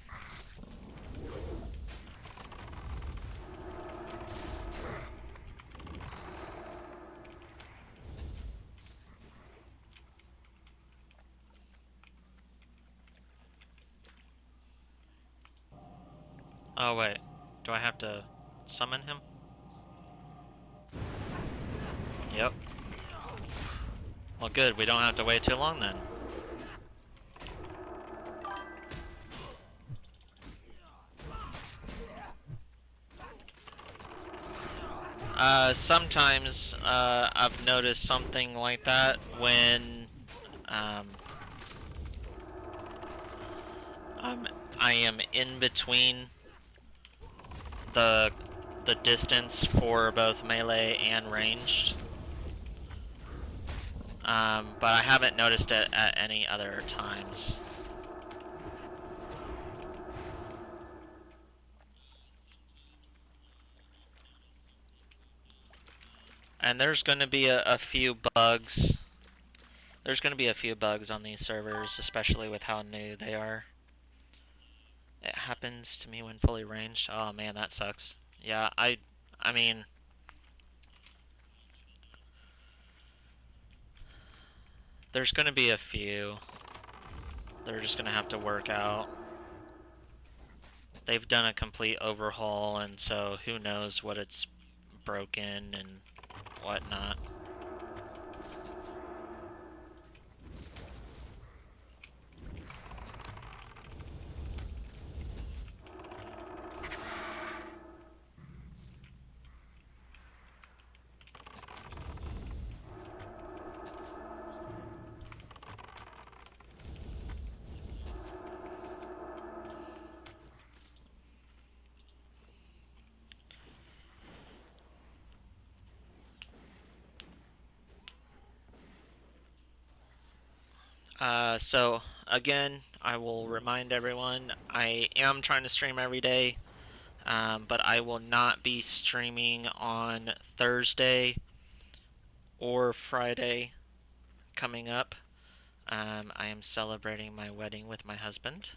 Oh wait, do I have to summon him? Yep. Well good, we don't have to wait too long then. Sometimes I've noticed something like that when I am in between the distance for both melee and ranged. But I haven't noticed it at any other times. And there's going to be a few bugs. There's going to be a few bugs on these servers, especially with how new they are. It happens to me when fully ranged. Oh man, that sucks. Yeah, I mean, there's going to be a few. they're just gonna have to work out. They've done a complete overhaul, and so who knows what it's broken and whatnot. So again, I will remind everyone, I am trying to stream every day, but I will not be streaming on Thursday or Friday coming up. I am celebrating my wedding with my husband,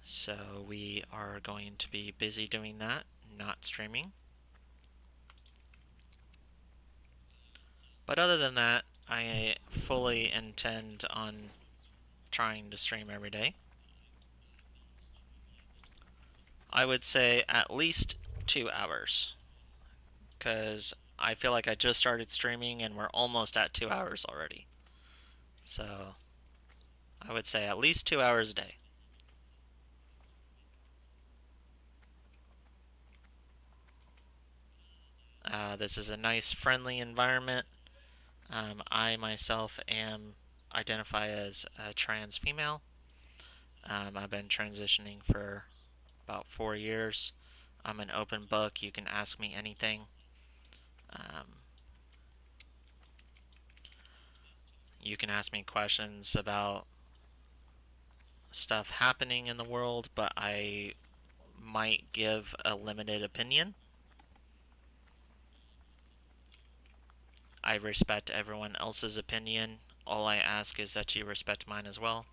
so we are going to be busy doing that, not streaming. But other than that, I fully intend on trying to stream every day. I would say at least 2 hours, because I feel like I just started streaming and we're almost at 2 hours already. So I would say at least 2 hours a day. This is a nice, friendly environment. I myself identify as a trans female. I've been transitioning for about 4 years. I'm an open book. You can ask me anything. You can ask me questions about stuff happening in the world, but I might give a limited opinion. I respect everyone else's opinion. All I ask is that you respect mine as well.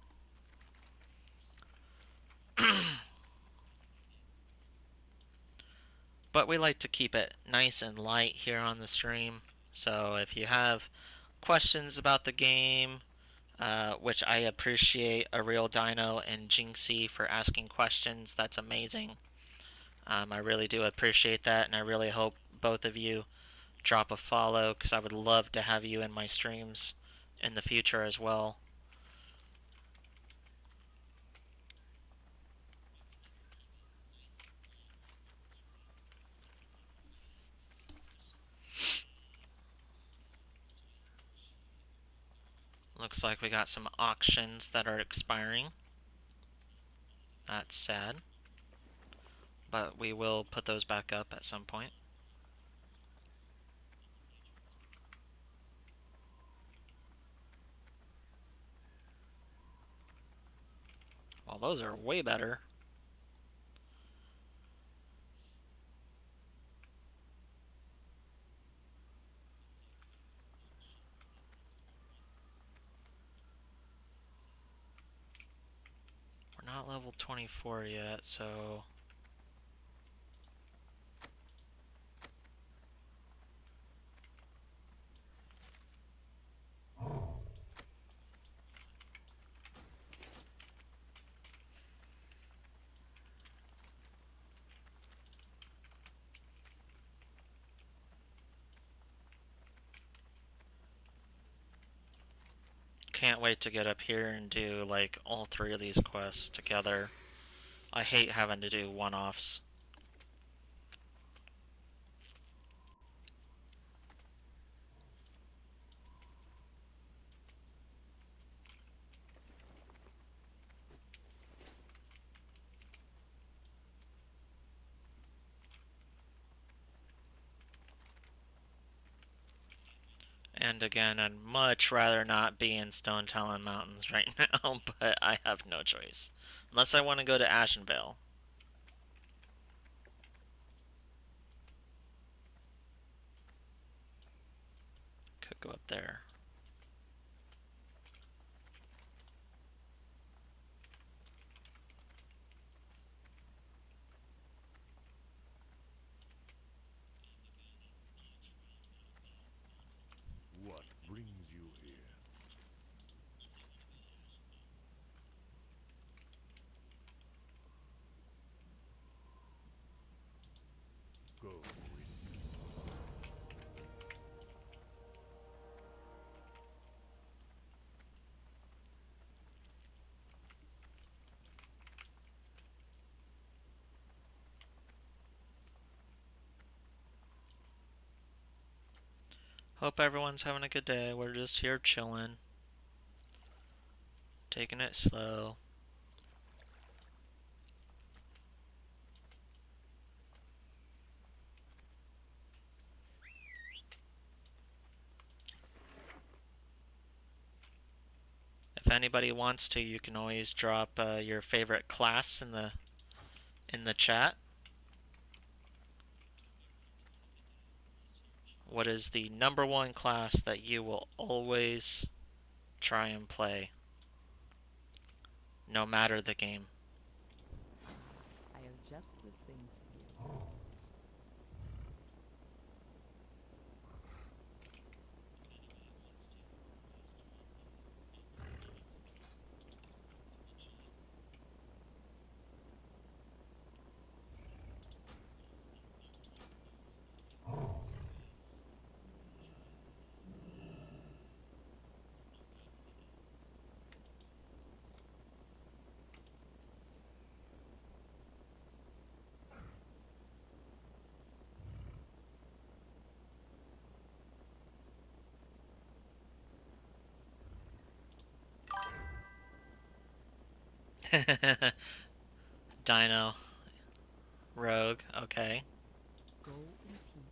But we like to keep it nice and light here on the stream. So if you have questions about the game, which I appreciate a real Dino and Jinxie for asking questions, that's amazing. I really do appreciate that, and I really hope both of you drop a follow, because I would love to have you in my streams in the future as well. Looks like we got some auctions that are expiring. That's sad. But we will put those back up at some point. Well, those are way better. We're not level 24 yet, so... Can't wait to get up here and do, like, all 3 of these quests together. I hate having to do one-offs. And again, I'd much rather not be in Stone Talon Mountains right now, but I have no choice. Unless I want to go to Ashenvale. Could go up there. What brings you here? Hope everyone's having a good day. We're just here chilling. Taking it slow. If anybody wants to, you can always drop your favorite class in the chat. What is the #1 class that you will always try and play, no matter the game? I have just the thing for you. Dino. Rogue, okay. Go in peace.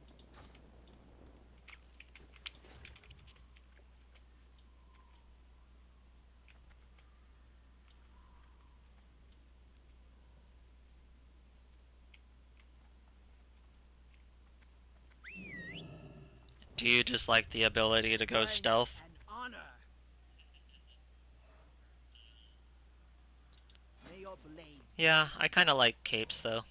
Do you just like the ability to go stealth? And honor. May your blades Yeah, I kind of like capes though.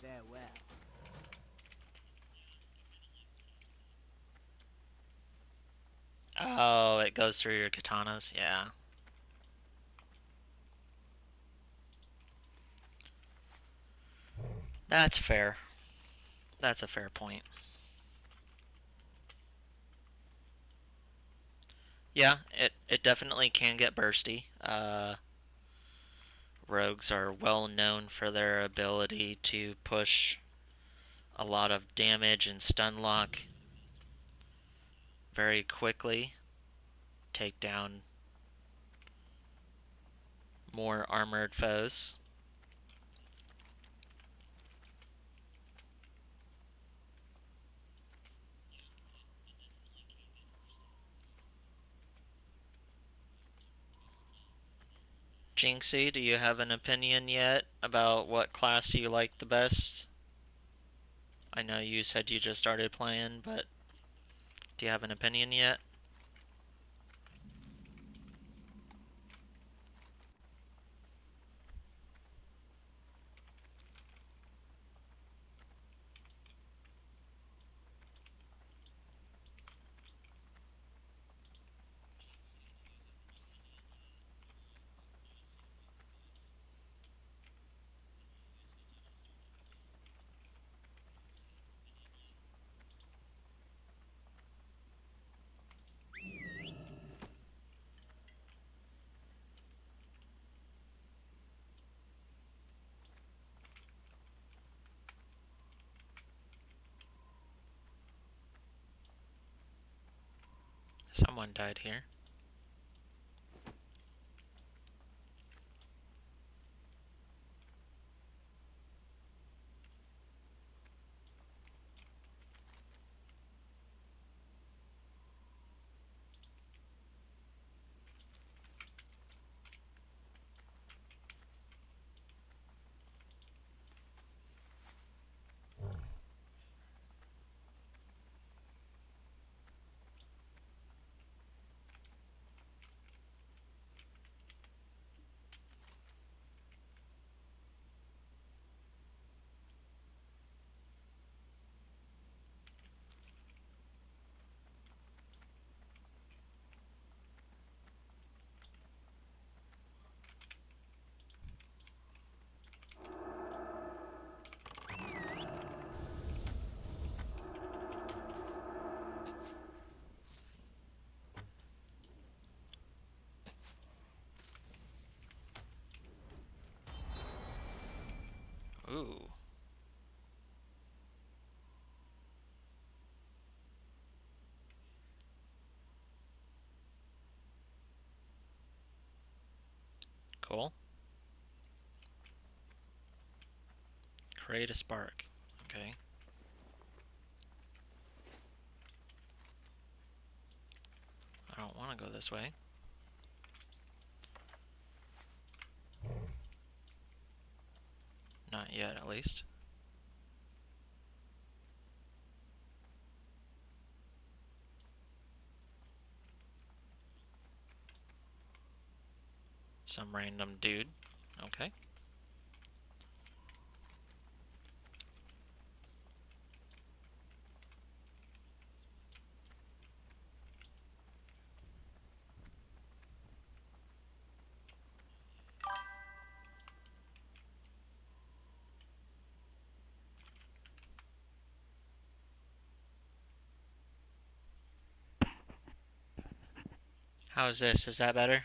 farewell. Oh, it goes through your katanas, yeah. That's fair. That's a fair point. Yeah, it definitely can get bursty. Rogues are well known for their ability to push a lot of damage and stun lock very quickly. Take down more armored foes. Jinxie, do you have an opinion yet about what class you like the best? I know you said you just started playing, but do you have an opinion yet? Someone died here. Ooh. Cool. Create a spark. Okay. I don't want to go this way. Not yet, at least. Some random dude. Okay. How's this? Is that better?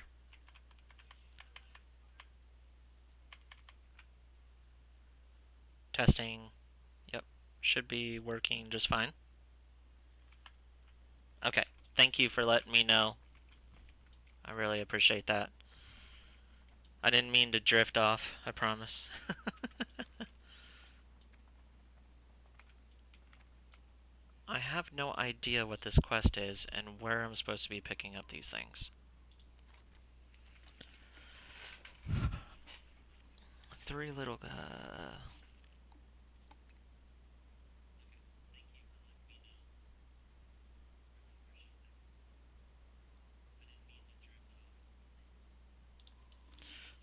Testing. Yep. Should be working just fine. Okay. Thank you for letting me know. I really appreciate that. I didn't mean to drift off, I promise. I have no idea what this quest is and where I'm supposed to be picking up these things. Three little...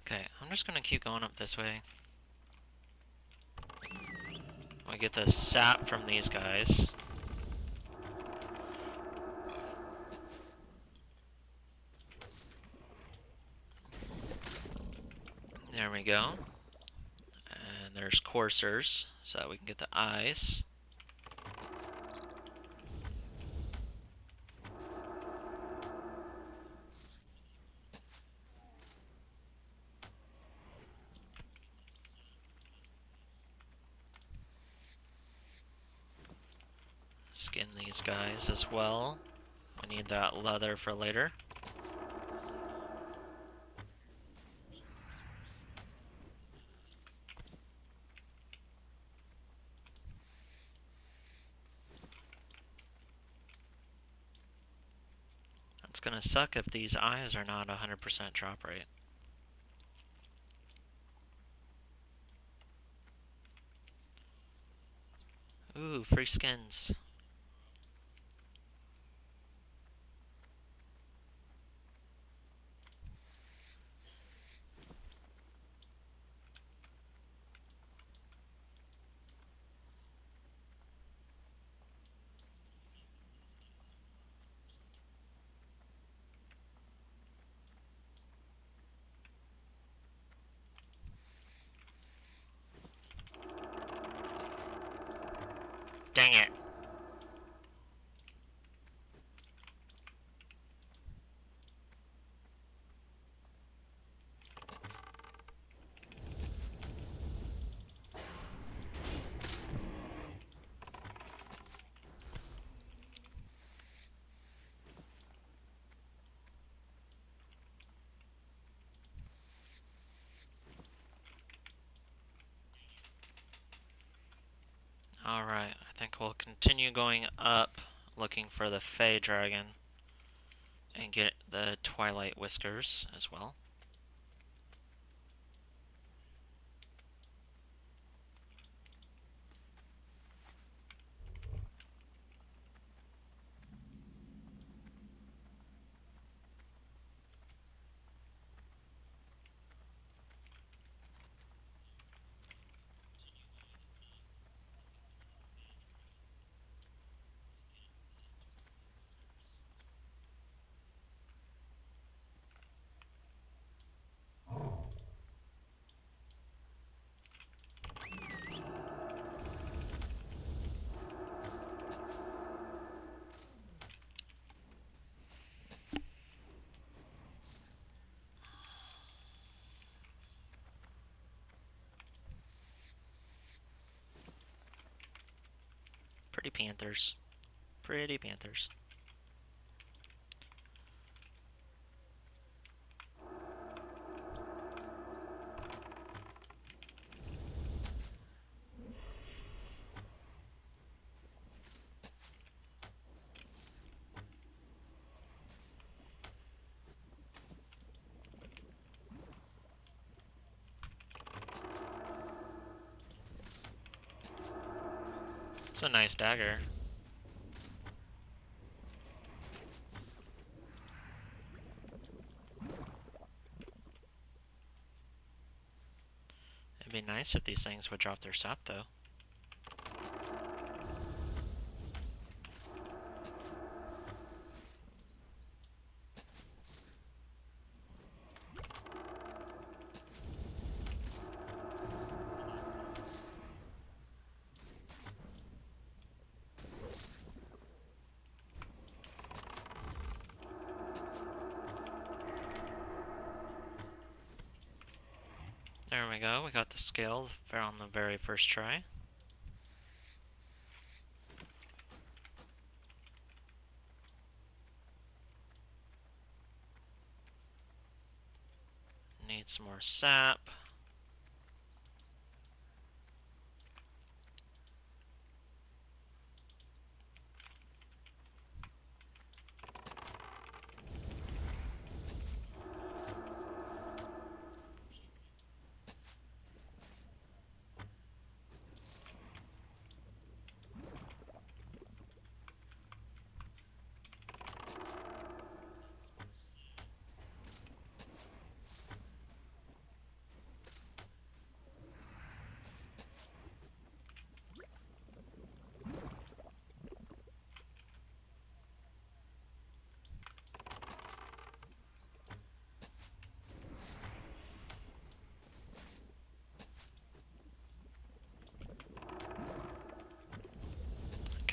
Okay, I'm just gonna keep going up this way. I get the sap from these guys. There we go. And there's coursers, so that we can get the eyes. Skin these guys as well. We need that leather for later. It's gonna suck if these eyes are not 100% drop rate. Ooh, free skins. Dang it. Alright, I think we'll continue going up, looking for the Fey Dragon, and get the Twilight Whiskers as well. Pretty panthers. Pretty panthers. It's a nice dagger. It'd be nice if these things would drop their sap, though. There we go, we got the skill on the very first try. Need some more sap.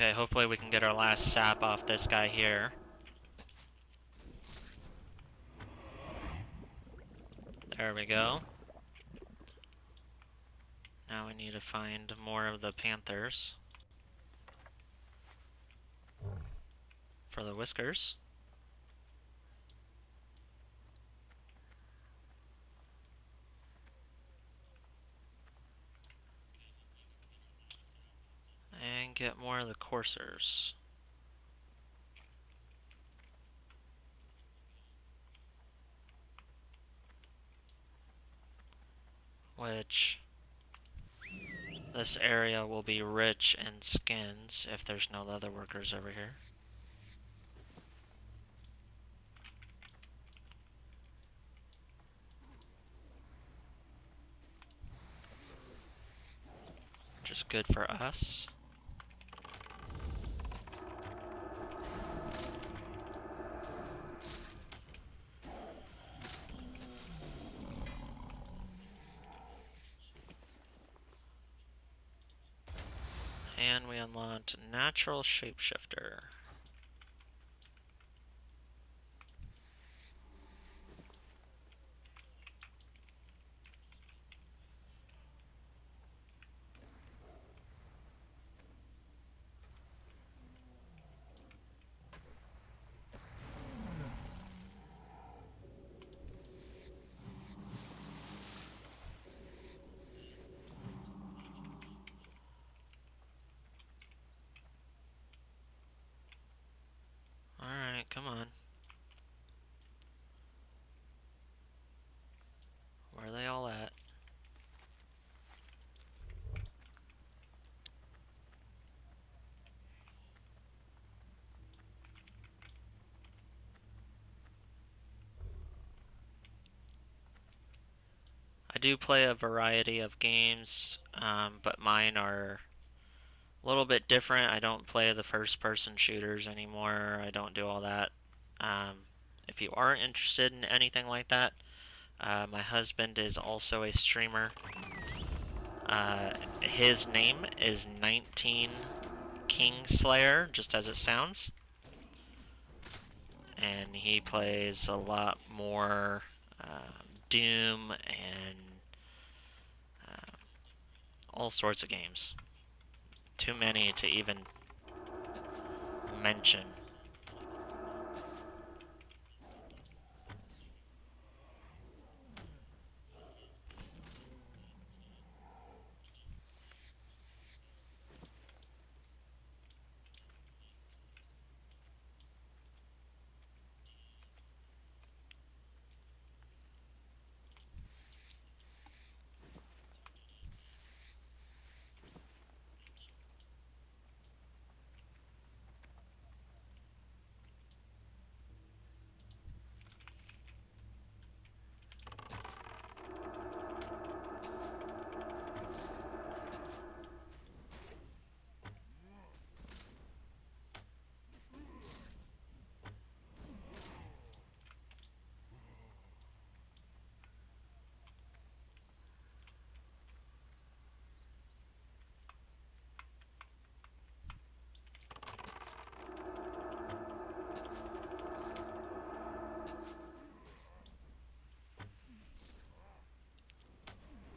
Okay, hopefully we can get our last sap off this guy here. There we go. Now we need to find more of the panthers for the whiskers. And get more of the coursers. Which, this area will be rich in skins if there's no leather workers over here. Which is good for us. And we unlocked Natural Shapeshifter. Alright, come on. Where are they all at? I do play a variety of games, but mine are a little bit different. I don't play the first-person shooters anymore. I don't do all that. If you are interested in anything like that, my husband is also a streamer. His name is 19 Kingslayer, just as it sounds. And he plays a lot more Doom and all sorts of games. Too many to even mention.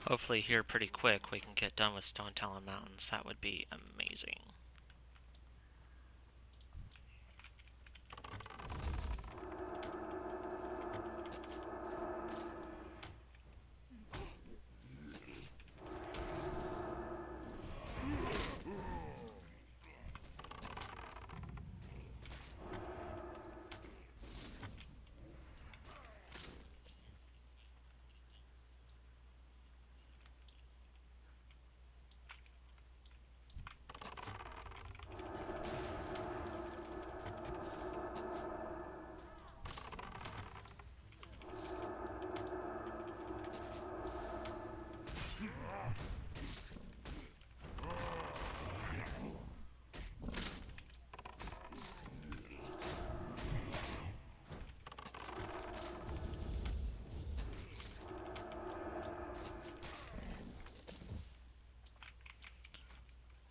Hopefully here pretty quick we can get done with Stone Talon Mountains. That would be amazing.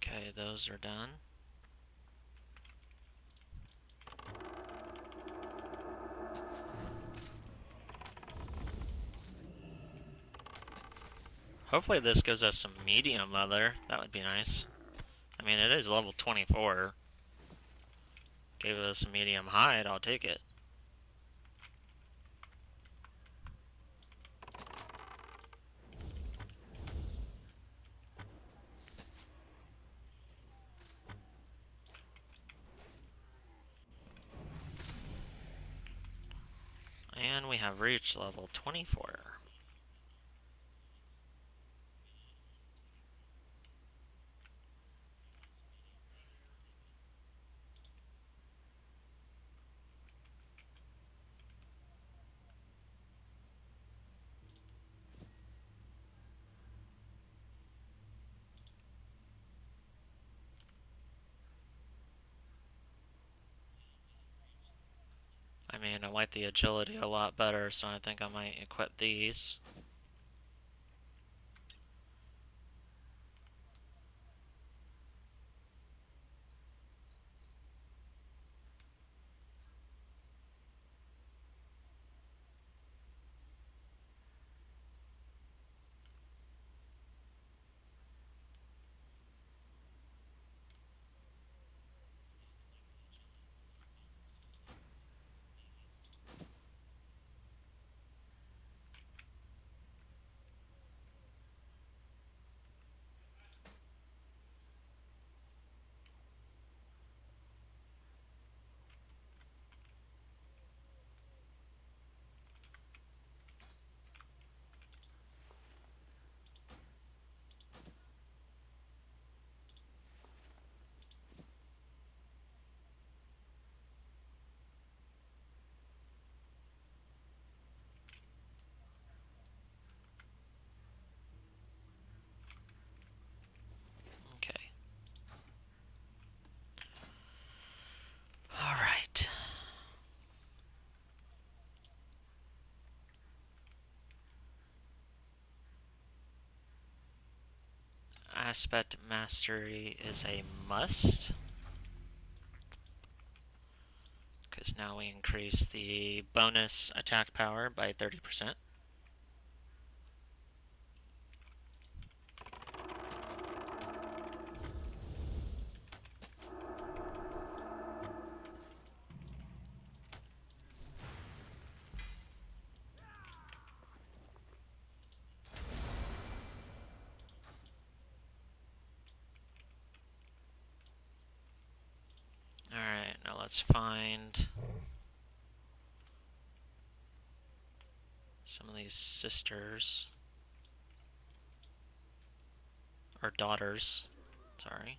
Okay, those are done. Hopefully this gives us some medium leather. That would be nice. I mean, it is level 24. Gave us a medium hide, I'll take it. And we have reached level 24. I mean, I like the agility a lot better, so I think I might equip these. Okay. Alright. Aspect Mastery is a must. Because now we increase the bonus attack power by 30%. let's find some of these sisters. Or daughters. Sorry.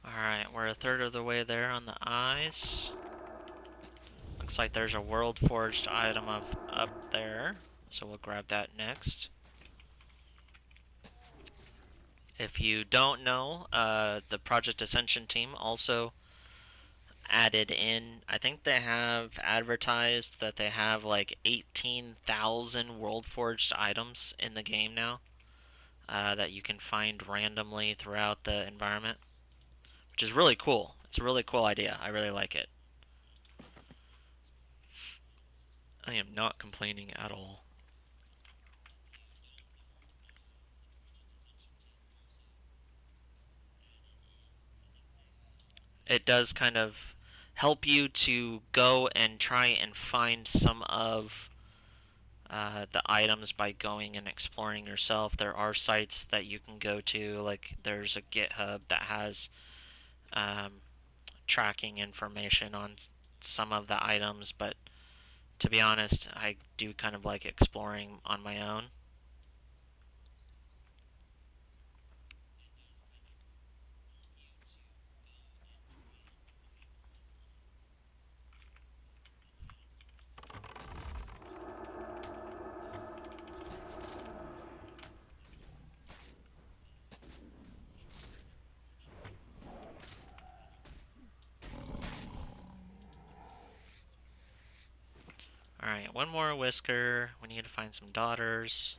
Alright, we're a third of the way there on the eyes. Looks like there's a world forged item up there, so we'll grab that next. If you don't know, the Project Ascension team also added in, I think they have advertised that they have like 18,000 world forged items in the game now that you can find randomly throughout the environment, which is really cool. It's a really cool idea. I really like it. I am not complaining at all. It does kind of help you to go and try and find some of the items by going and exploring yourself. There are sites that you can go to, like there's a GitHub that has tracking information on some of the items, but to be honest, I do kind of like exploring on my own. Alright, one more whisker. We need to find some daughters.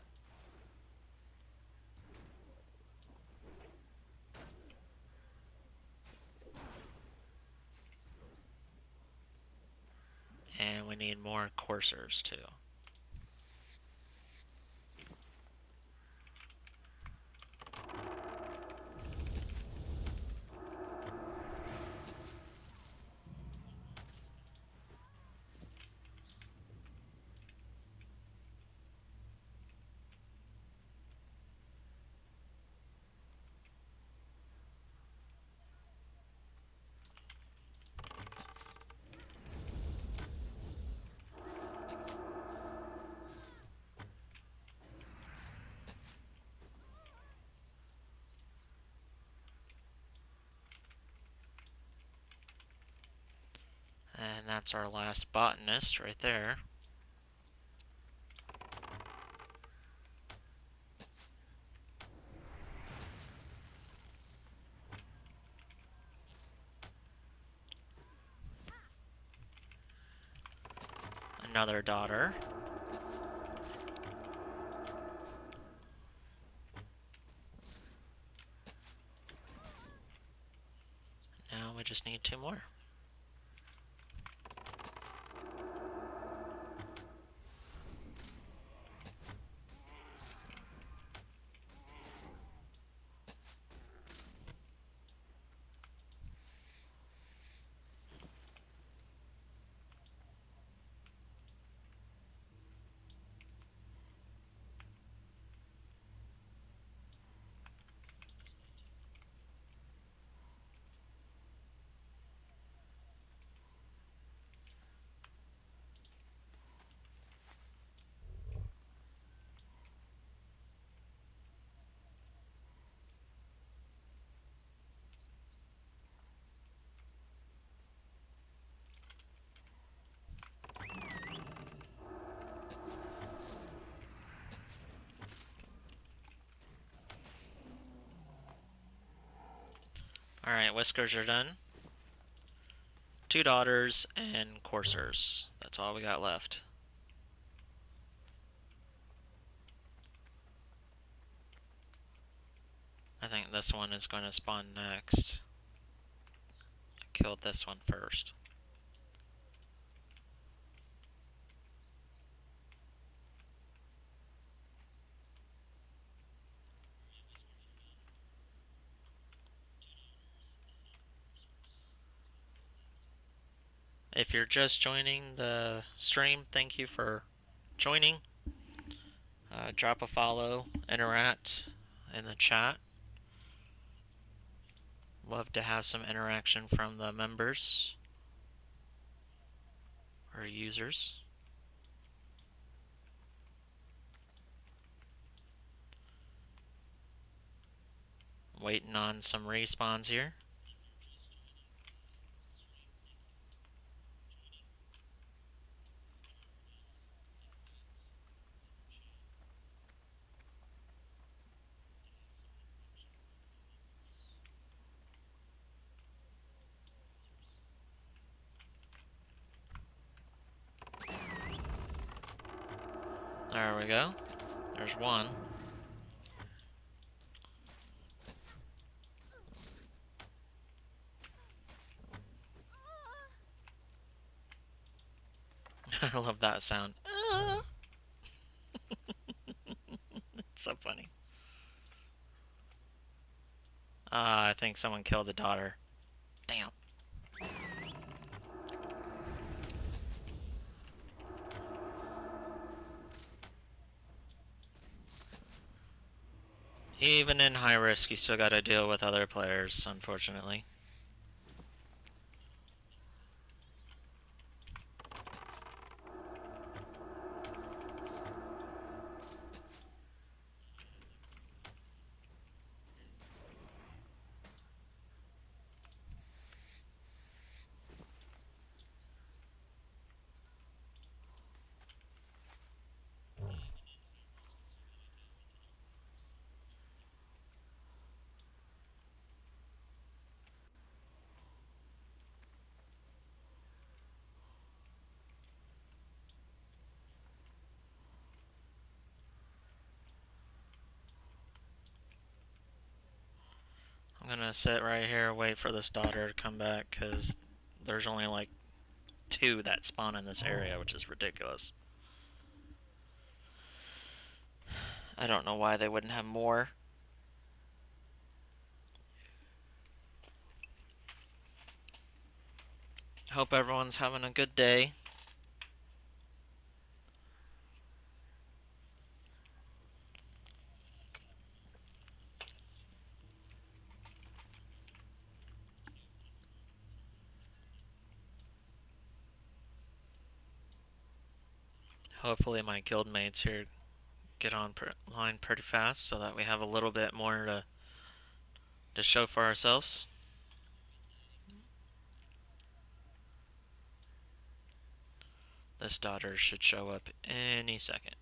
And we need more coursers too. And that's our last botanist right there. Another daughter. Now we just need two more. Alright, whiskers are done. Two daughters and coursers. That's all we got left. think this one is going to spawn next. I killed this one first. If you're just joining the stream, thank you for joining. Drop a follow, interact in the chat. Love to have some interaction from the members or users. Waiting on some respawns here. There we go. There's one. I love that sound. It's so funny. I think someone killed the daughter. Damn. Even in high risk, you still gotta deal with other players, unfortunately. I'm gonna sit right here, wait for this daughter to come back, because there's only like 2 that spawn in this area, which is ridiculous. I don't know why they wouldn't have more. Hope everyone's having a good day. Hopefully my guildmates here get online pretty fast so that we have a little bit more to show for ourselves. This daughter should show up any second.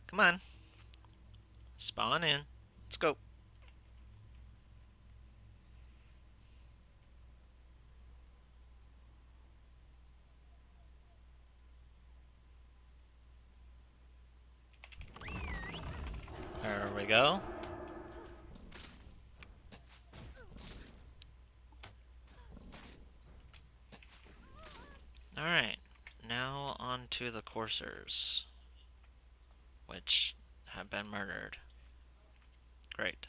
Come on. Spawn in. Let's go. There we go. Alright. Now on to the coursers, which have been murdered. Great.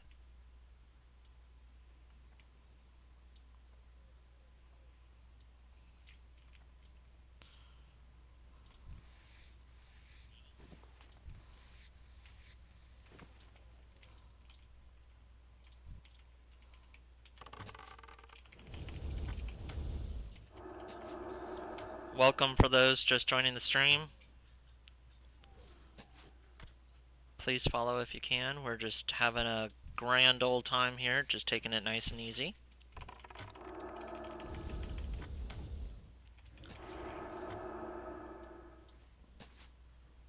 welcome for those just joining the stream. Please follow if you can. We're just having a grand old time here, just taking it nice and easy.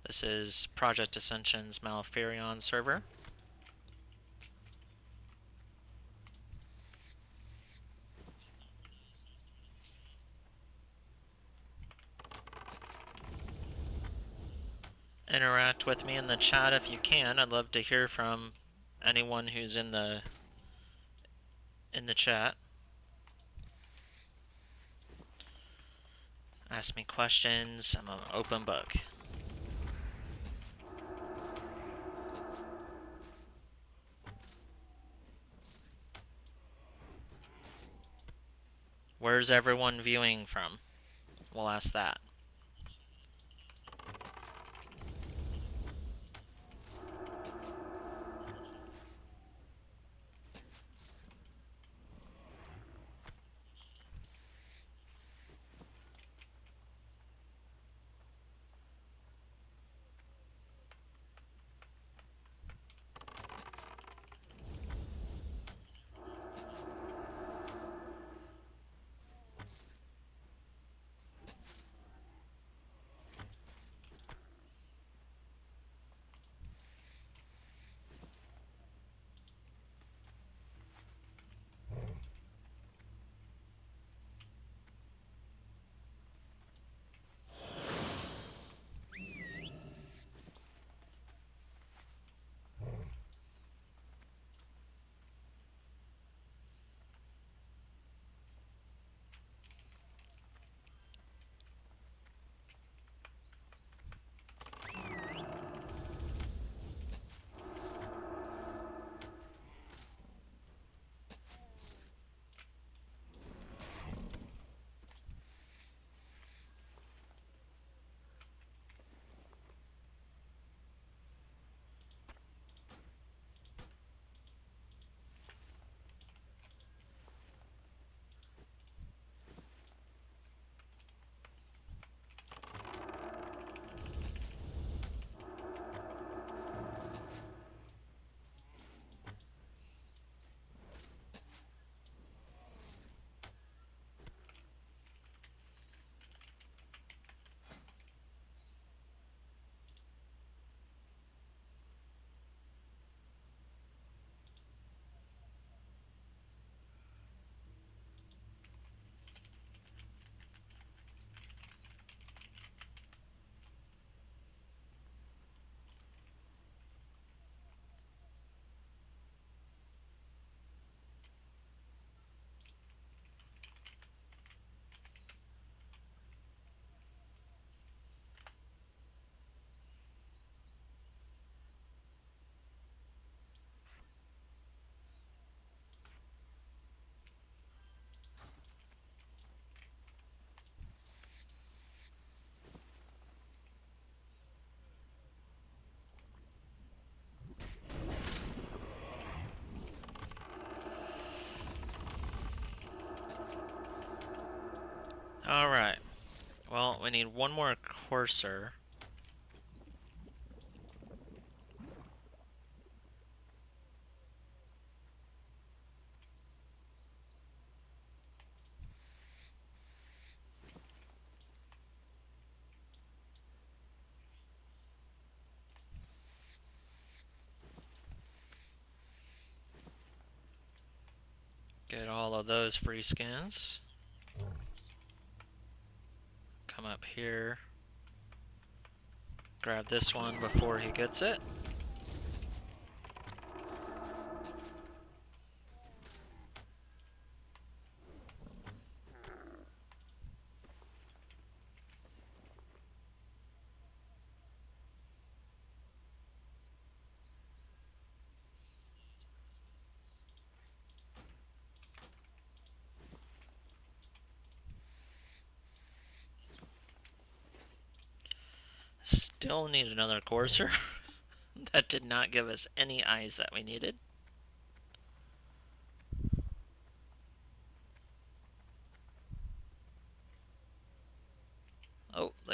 This is Project Ascension's Malfurion Server. Interact with me in the chat if you can. I'd love to hear from anyone who's in the chat. Ask me questions. I'm an open book. Where's everyone viewing from? We'll ask that. Alright. Well, we need one more courser. Get all of those free skins. Come up here. Grab this one before he gets it. Still need another courser. That did not give us any eyes that we needed.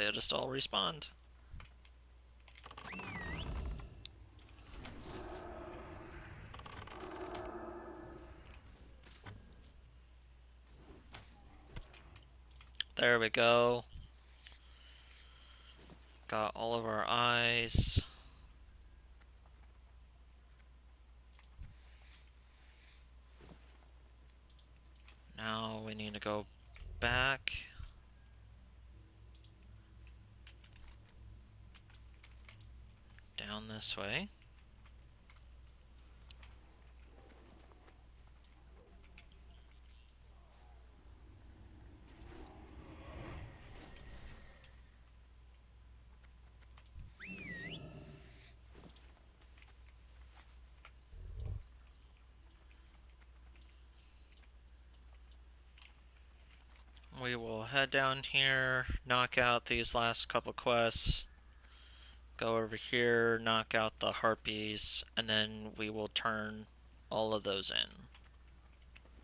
they just all respawned. There we go. Got all of our eyes. Now we need to go back. Down this way. We will head down here, knock out these last couple quests, go over here, knock out the harpies, and then we will turn all of those in.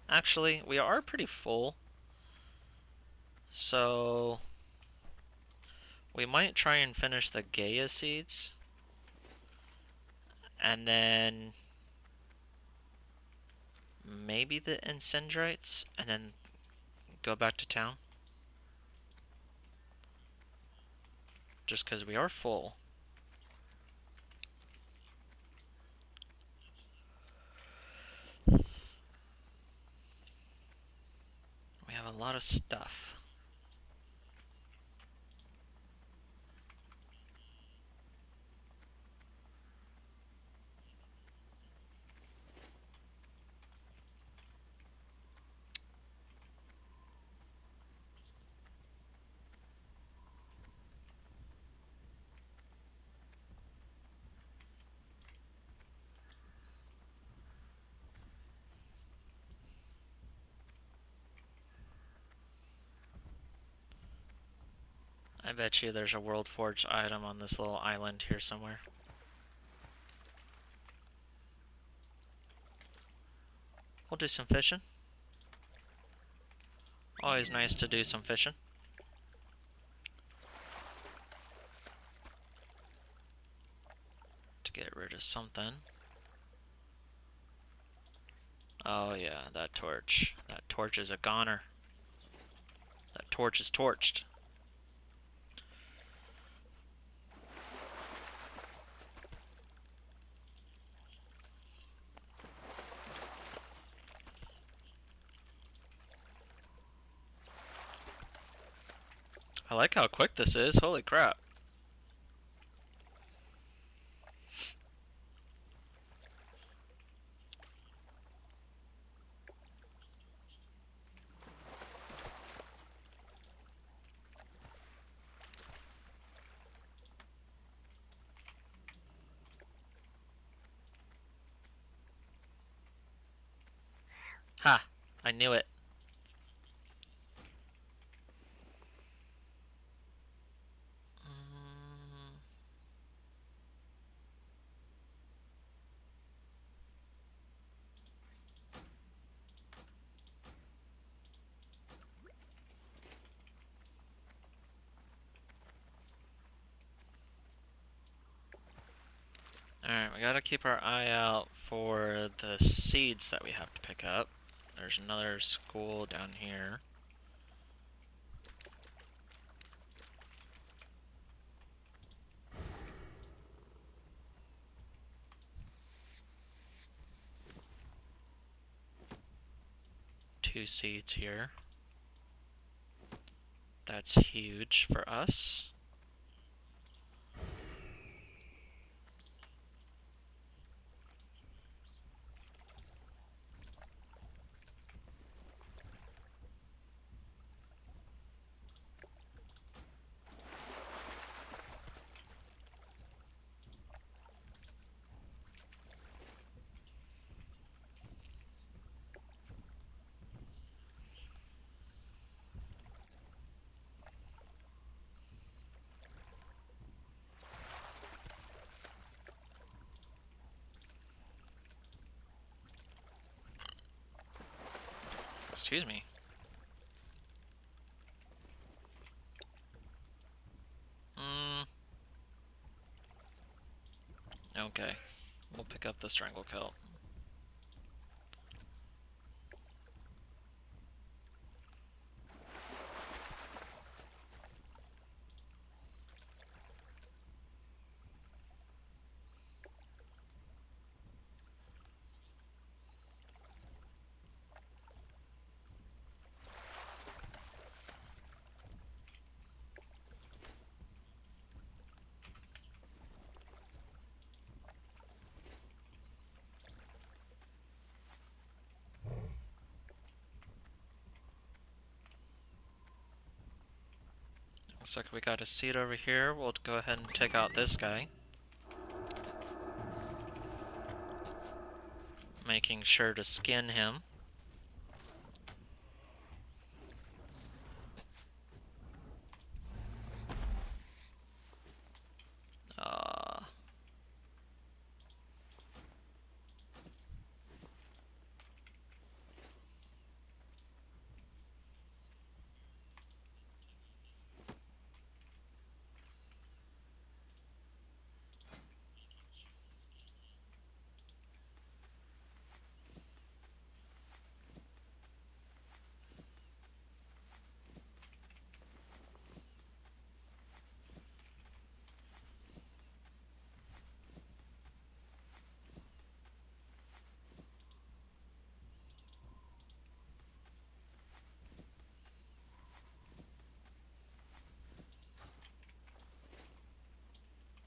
Actually, we are pretty full, so we might try and finish the Gaia seeds, and then maybe the Incendrites, and then go back to town. Just because we are full. We have a lot of stuff. I bet you there's a World Forge item on this little island here somewhere. We'll do some fishing. Always nice to do some fishing. To get rid of something. Oh yeah, that torch. That torch is a goner. That torch is torched. I like how quick this is, holy crap. Ha! I knew it. Alright, we gotta keep our eye out for the seeds that we have to pick up. There's another school down here. Two seeds here. That's huge for us. Excuse me. Okay, we'll pick up the strangle kilt. Looks like we got a seed over here. We'll go ahead and take out this guy. Making sure to skin him.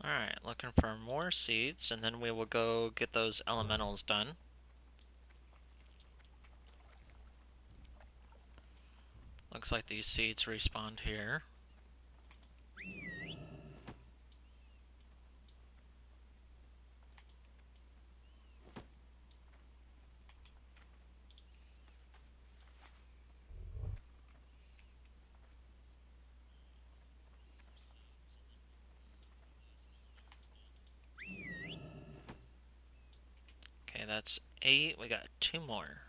Alright, looking for more seeds, and then we will go get those elementals done. Looks like these seeds respawned here. Okay, that's 8. We got 2 more.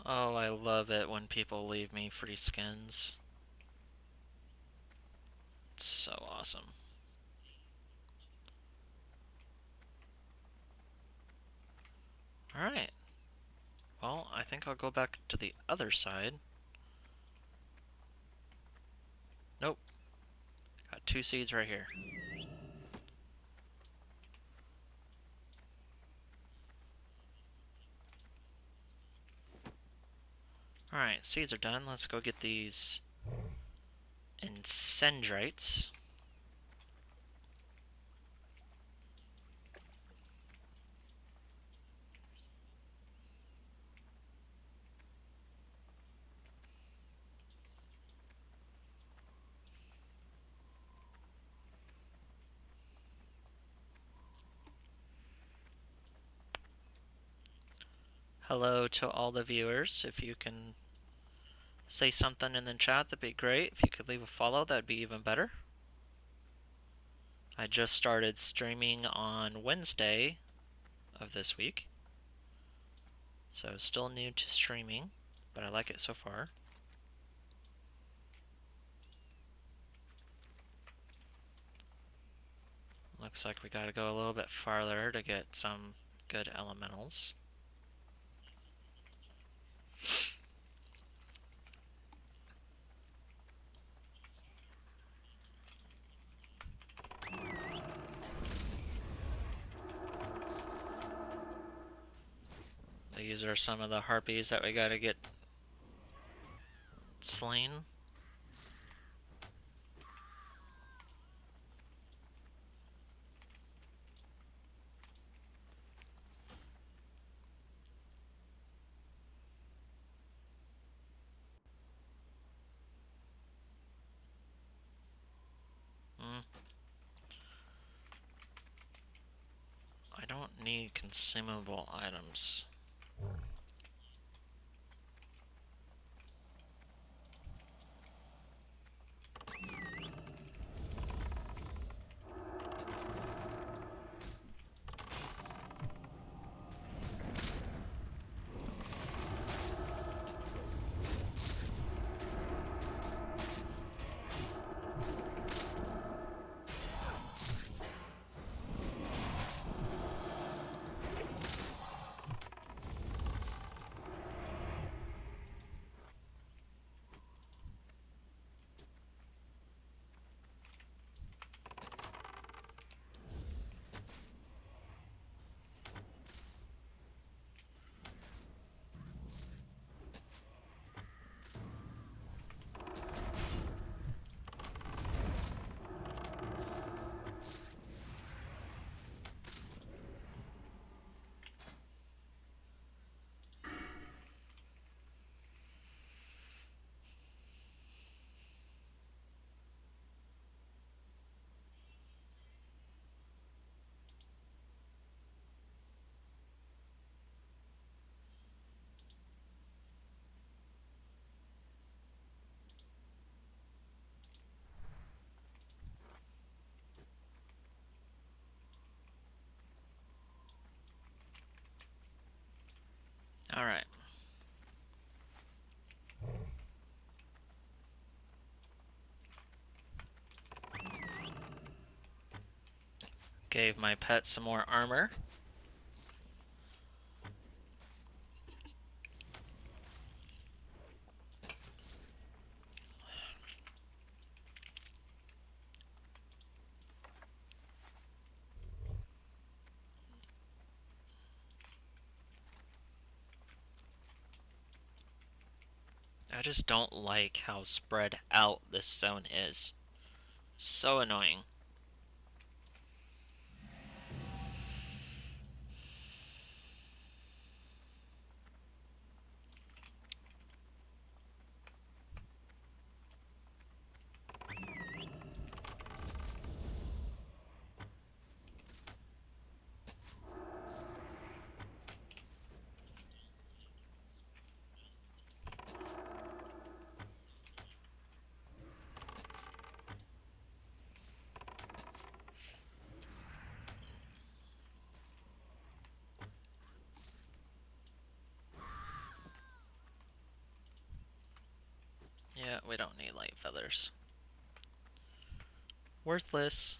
Oh, I love it when people leave me free skins. It's so awesome. Alright. Well, I think I'll go back to the other side. Nope. Got 2 seeds right here. Alright, seeds are done. Let's go get these Incendrites. Hello to all the viewers. If you can say something in the chat, that'd be great. If you could leave a follow, that'd be even better. I just started streaming on Wednesday of this week. So still new to streaming, but I like it so far. Looks like we gotta go a little bit farther to get some good elementals. These are some of the harpies that we gotta get slain. I don't need consumable items. Gave my pet some more armor. I just don't like how spread out this zone is. So annoying. Yeah, we don't need light feathers. Worthless.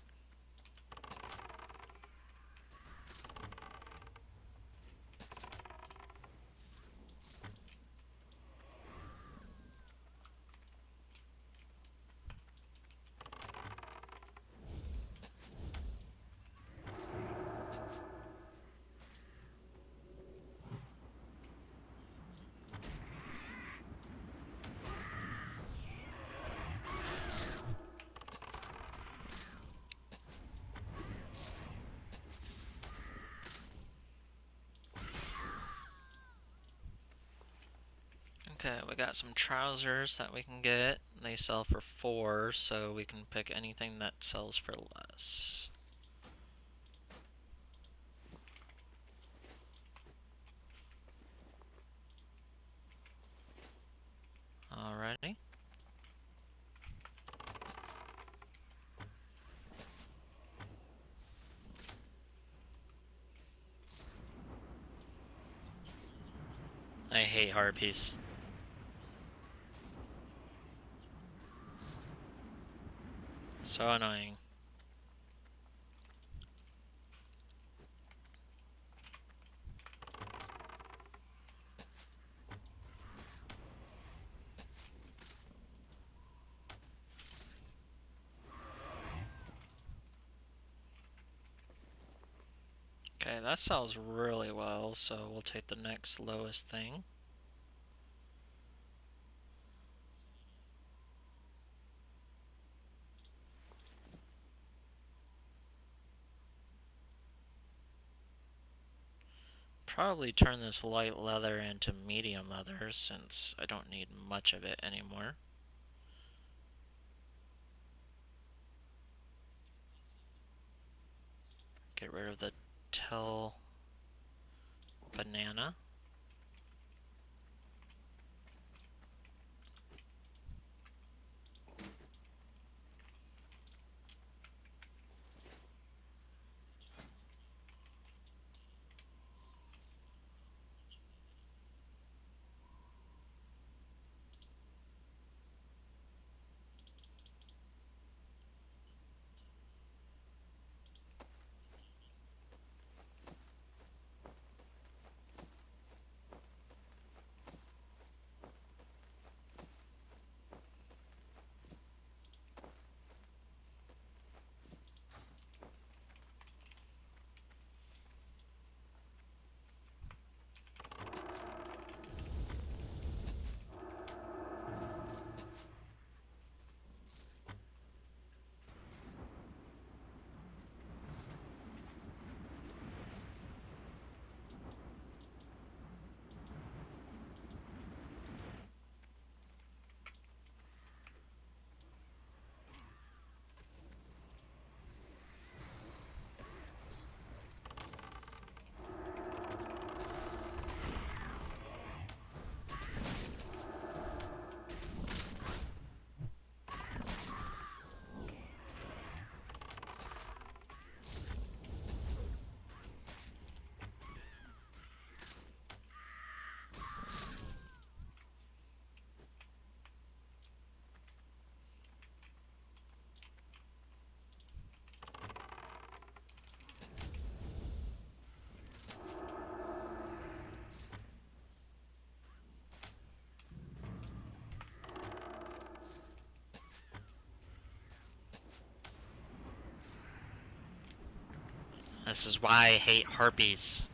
Okay, we got some trousers that we can get. They sell for 4, so we can pick anything that sells for less. Alrighty. I hate harpies. So annoying. Okay, that sells really well, so we'll take the next lowest thing. Probably turn this light leather into medium leather since I don't need much of it anymore. Get rid of the tell banana. This is why I hate harpies.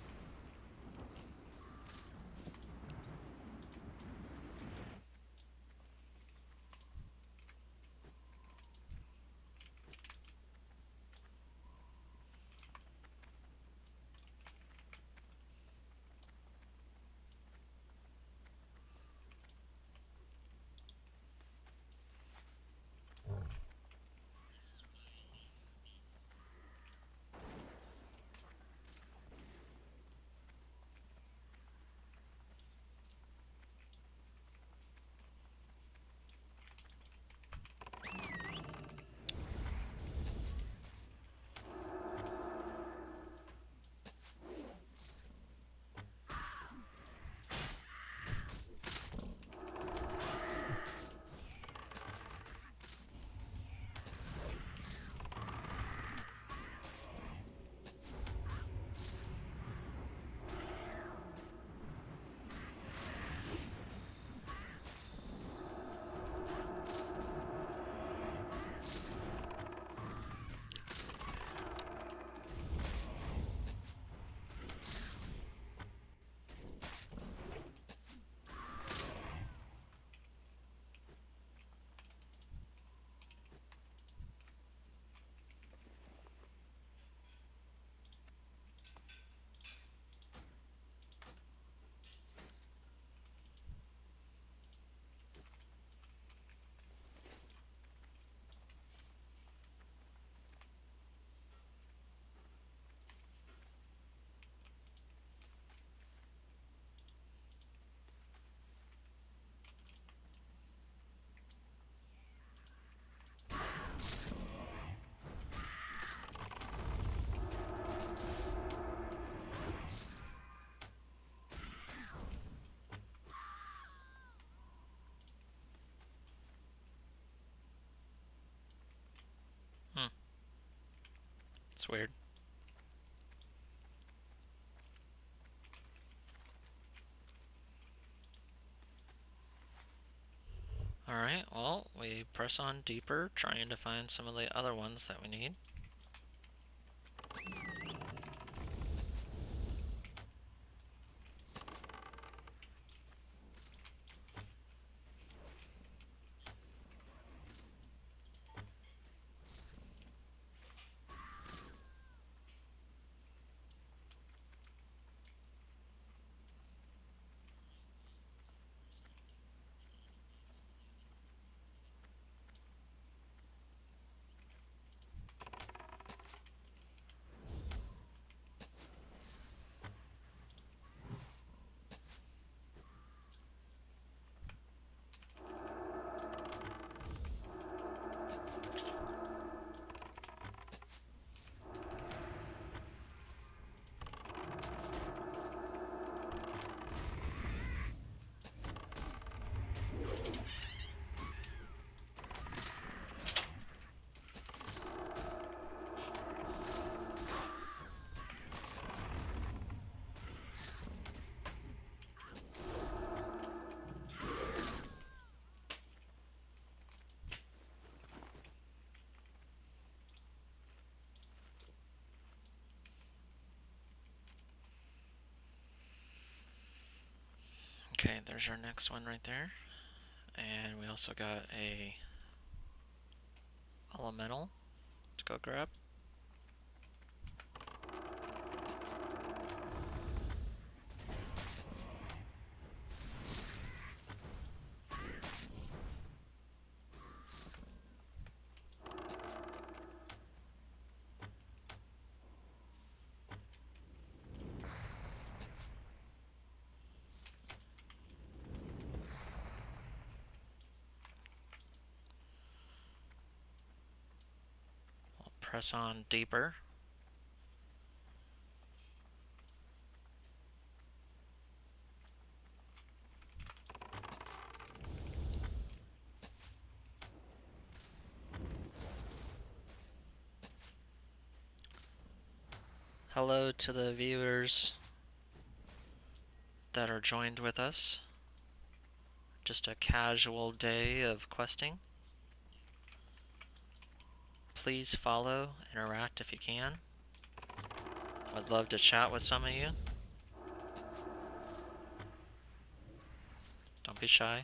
It's weird. Alright, well, we press on deeper, trying to find some of the other ones that we need. Okay, there's our next one right there. And we also got a elemental to go grab. Press on deeper. Hello to the viewers that are joined with us. Just a casual day of questing. Please follow, interact if you can. I'd love to chat with some of you. Don't be shy.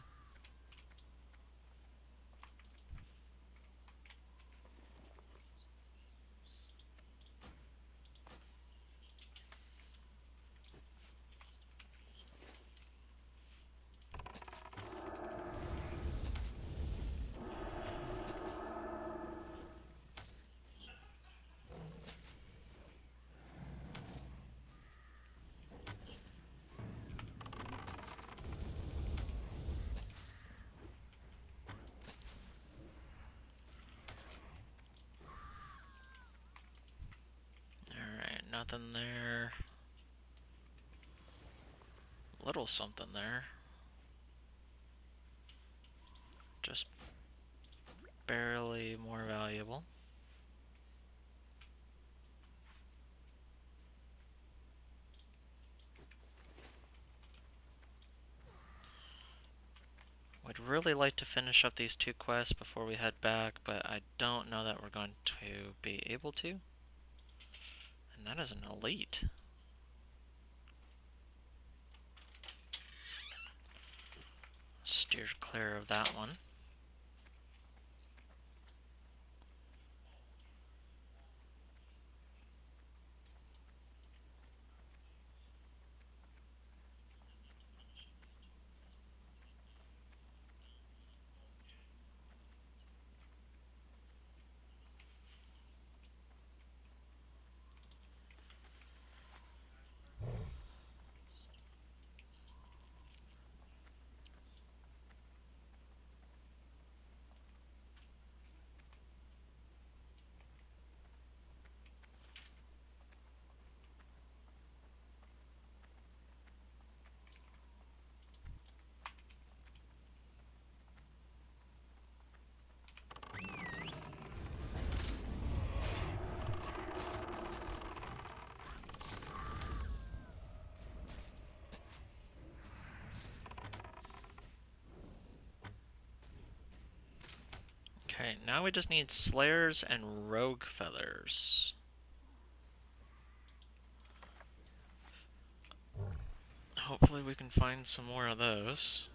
Alright, nothing there. Little something there. Just barely more valuable. Would really like to finish up these 2 quests before we head back, but I don't know that we're going to be able to. And that is an elite. Steer clear of that one. Okay, now we just need Slayers and Rogue Feathers. Hopefully we can find some more of those.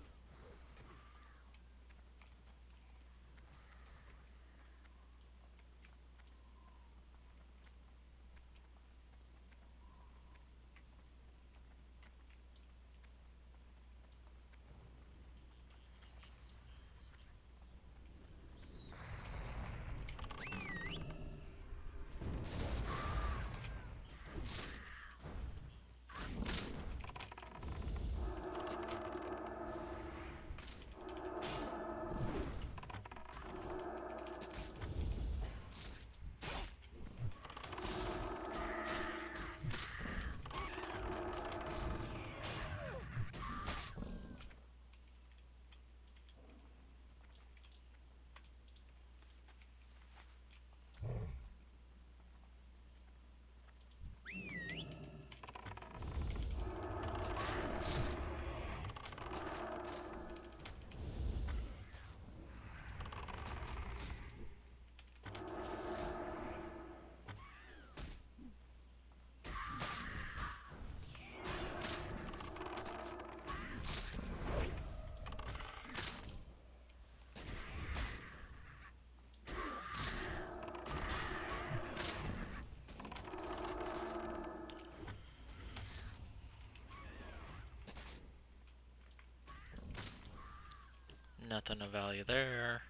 Nothing of value there.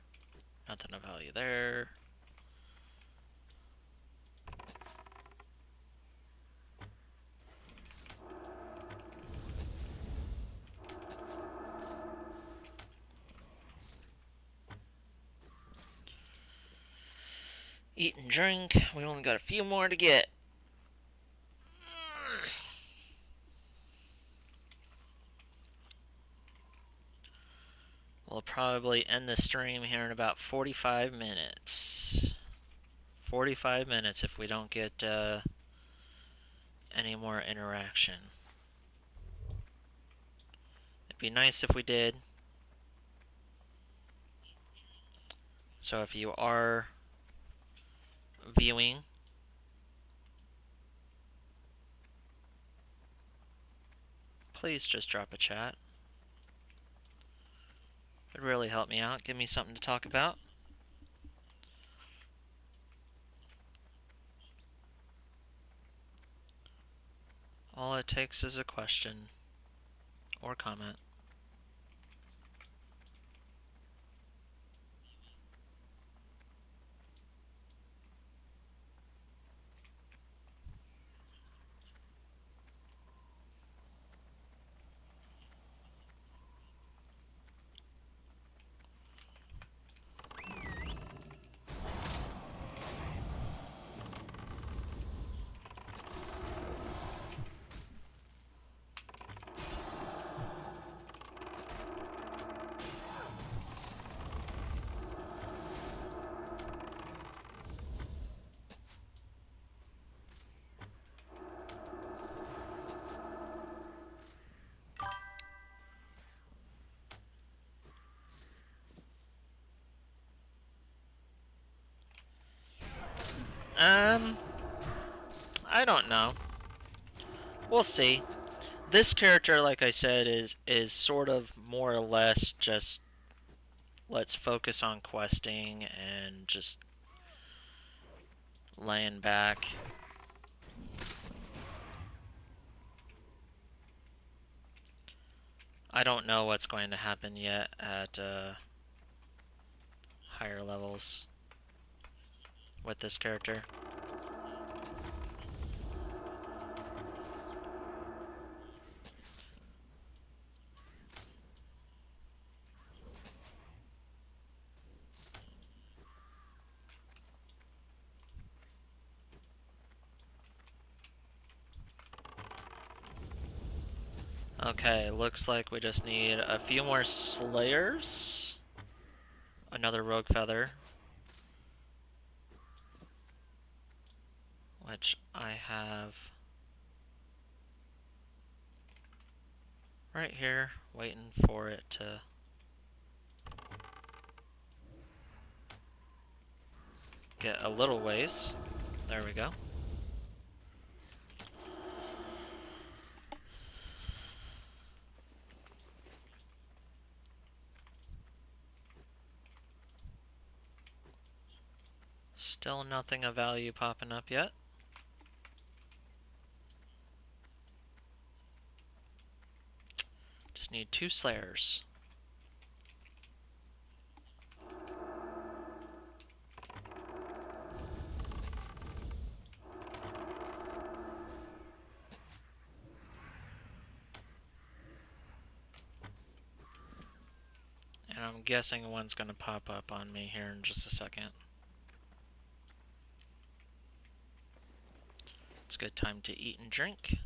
Nothing of value there. Eat and drink. We only got a few more to get. We'll probably end the stream here in about 45 minutes. 45 minutes if we don't get any more interaction. It'd be nice if we did. So if you are viewing, please just drop a chat. It'd really help me out, give me something to talk about. All it takes is a question or comment. I don't know. We'll see. This character, like I said, is sort of more or less just let's focus on questing and just laying back. I don't know what's going to happen yet at higher levels with this character. Okay, looks like we just need a few more Slayers. Another Rogue Feather. Which I have right here, waiting for it to get a little ways. There we go. Still nothing of value popping up yet. Just need 2 Slayers. And I'm guessing one's going to pop up on me here in just a second. It's a good time to eat and drink.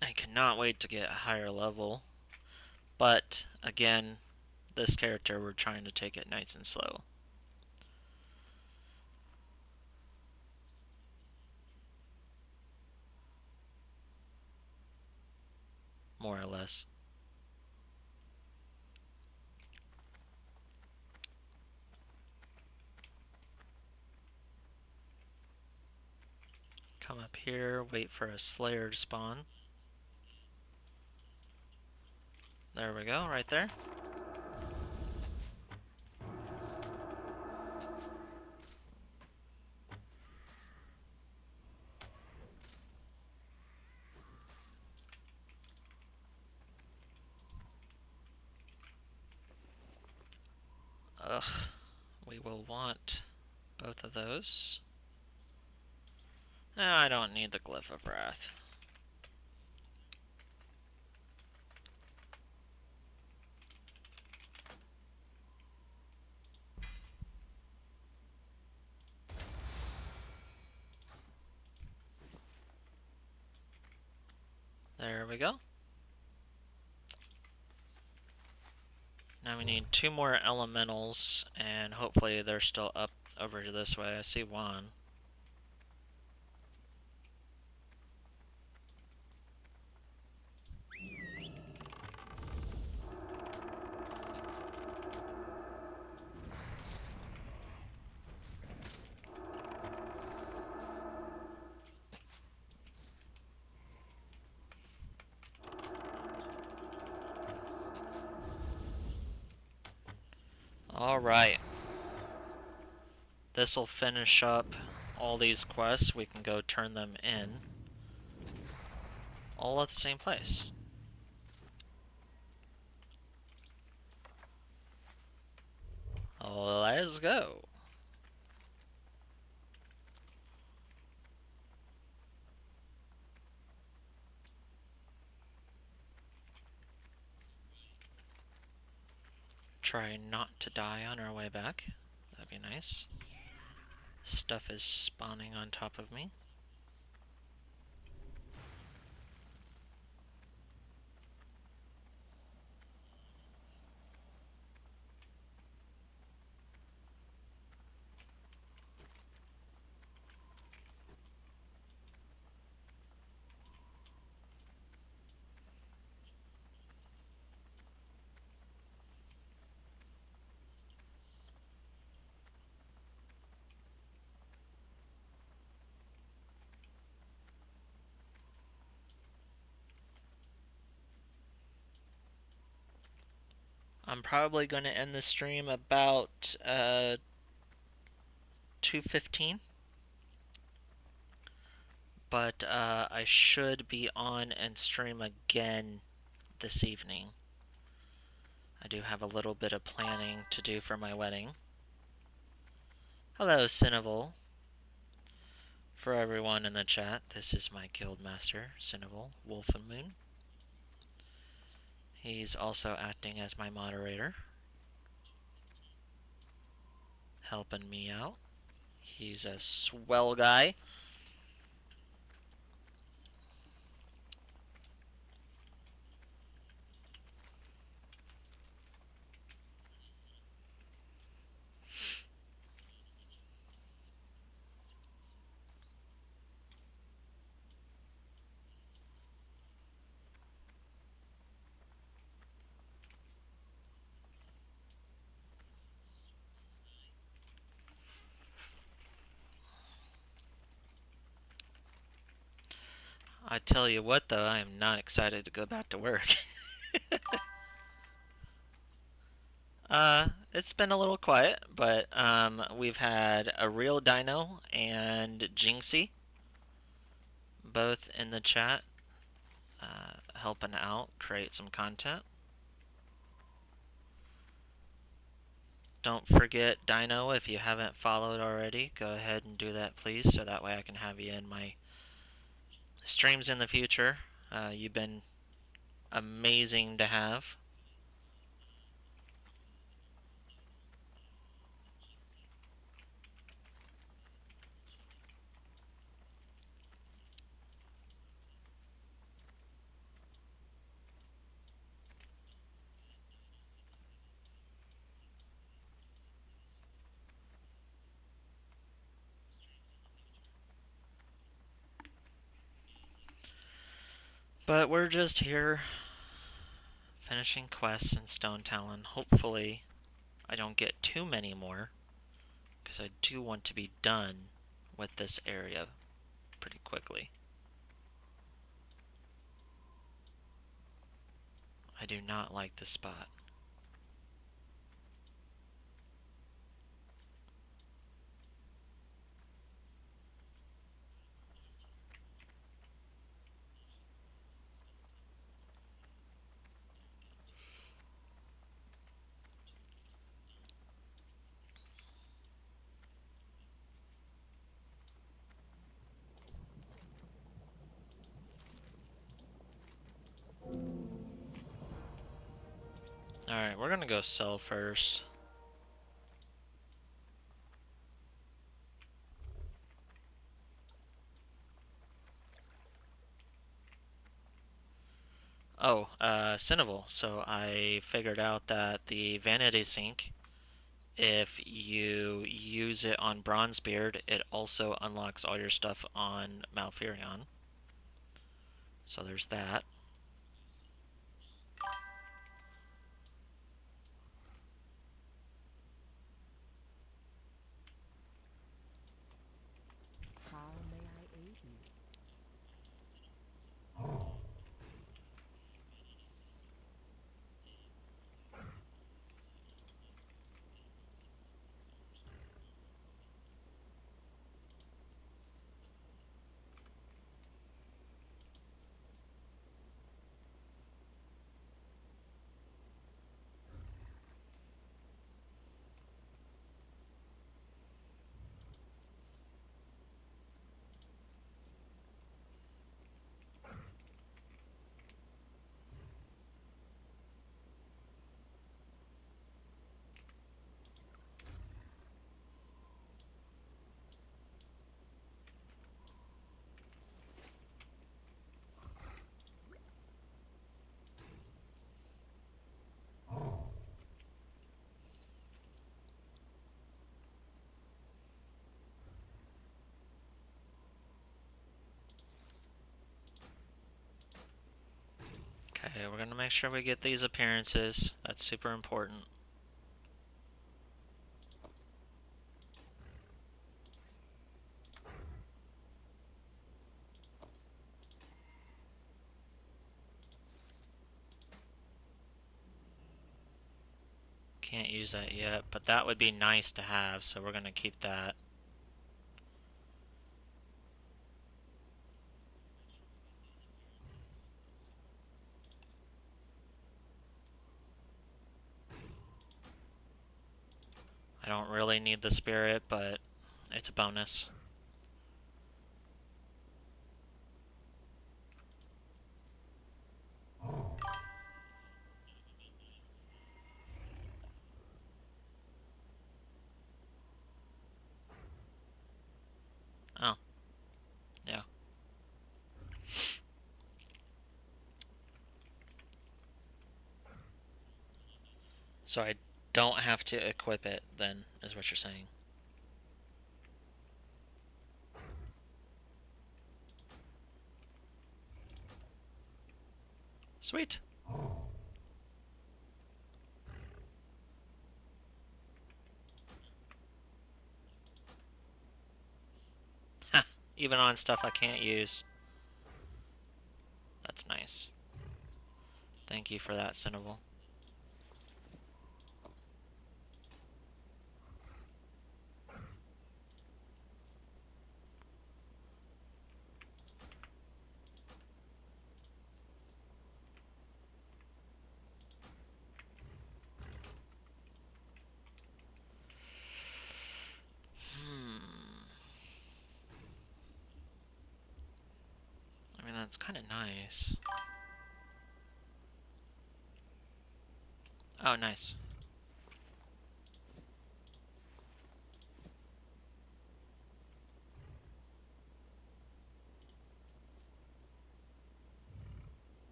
I cannot wait to get a higher level. But, again, this character we're trying to take it nice and slow. More or less. Come up here, wait for a Slayer to spawn. There we go, right there. Ugh, we will want both of those. I don't need the Glyph of Wrath. There we go. Now we need 2 more elementals, and hopefully they're still up over this way. I see one. Alright. This'll finish up all these quests. We can go turn them in. All at the same place. Let's go. Try not to die on our way back. That'd be nice. Stuff is spawning on top of me. I'm probably going to end the stream about 2:15. But I should be on and stream again this evening. I do have a little bit of planning to do for my wedding. Hello, Cineval. For everyone in the chat, this is my guild master, Cineval, Wolf and Moon. He's also acting as my moderator, helping me out. He's a swell guy. I tell you what, though, I am not excited to go back to work. It's been a little quiet, but we've had a real Dino and Jinxie both in the chat, helping out, create some content. Don't forget, Dino, if you haven't followed already, go ahead and do that, please, so that way I can have you in my streams in the future. You've been amazing to have. But we're just here finishing quests in Stone Talon. Hopefully I don't get too many more, because I do want to be done with this area pretty quickly. I do not like this spot. Alright, we're gonna go sell first. Oh, Cineval. So I figured out that the Vanity Sync, if you use it on Bronzebeard, it also unlocks all your stuff on Malfurion. So there's that. How may I aid you? Okay, we're gonna make sure we get these appearances. That's super important. Can't use that yet, but that would be nice to have, so we're gonna keep that. I don't really need the spirit, but it's a bonus. Oh. Yeah. So I don't have to equip it, then, is what you're saying. Sweet. Ha! Even on stuff I can't use. That's nice. Thank you for that, Cinnable. I mean, that's kind of nice. Oh, nice.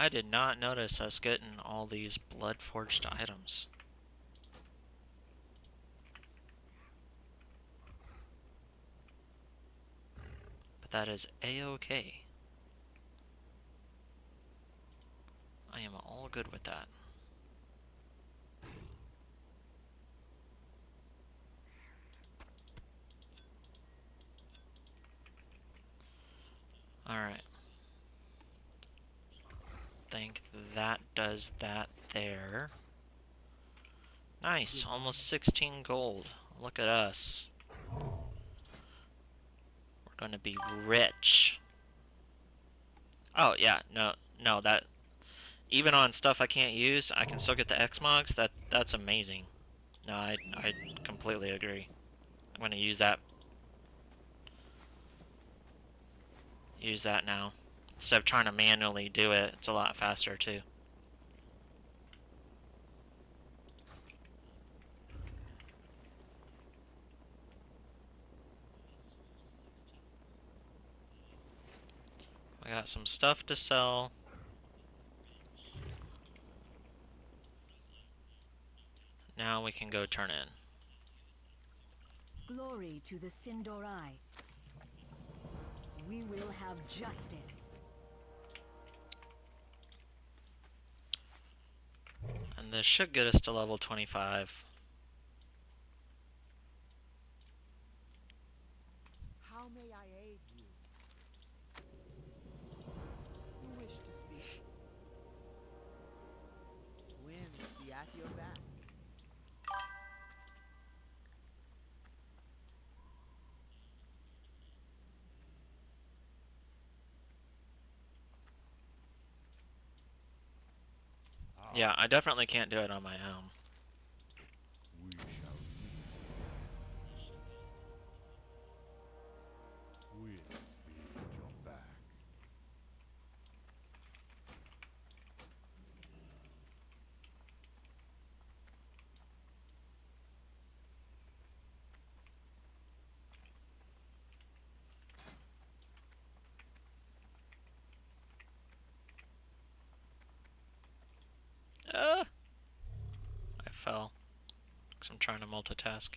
I did not notice us getting all these blood-forged items. But that is A-okay. I am all good with that. Alright. Think that does that there. Nice, almost 16 gold. Look at us. We're gonna be rich. Oh yeah, no, that even on stuff I can't use, I can still get the Xmogs. That's amazing. No, I completely agree. I'm gonna use that. Use that now. Instead of trying to manually do it, it's a lot faster too. I got some stuff to sell. Now we can go turn in. Glory to the Sindorai. We will have justice. And this should get us to level 25. How may I aid you? You wish to speak? Winds be at your back. Yeah, I definitely can't do it on my own. We shall meet. Winds be at your back. I'm trying to multitask.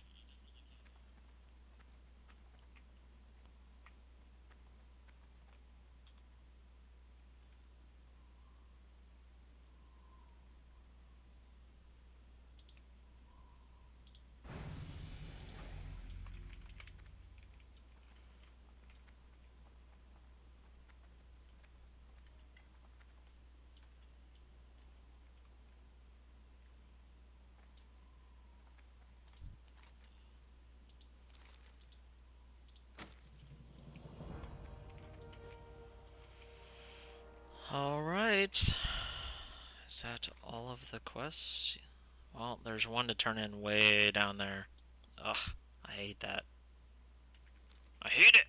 Alright. Is that all of the quests? Well, there's one to turn in way down there. Ugh, I hate that. I hate it!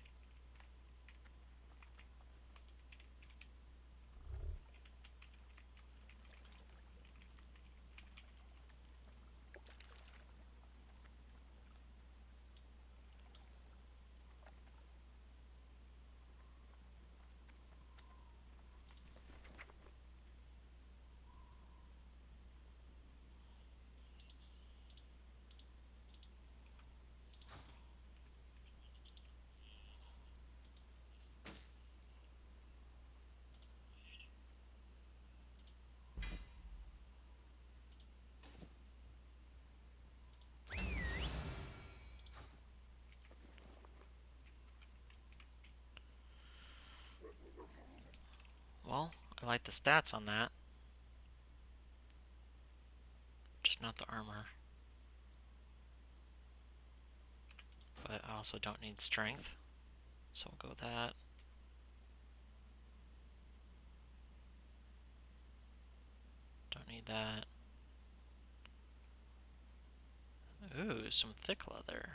Well, I like the stats on that. Just not the armor. But I also don't need strength. So we'll go with that. Don't need that. Ooh, some thick leather.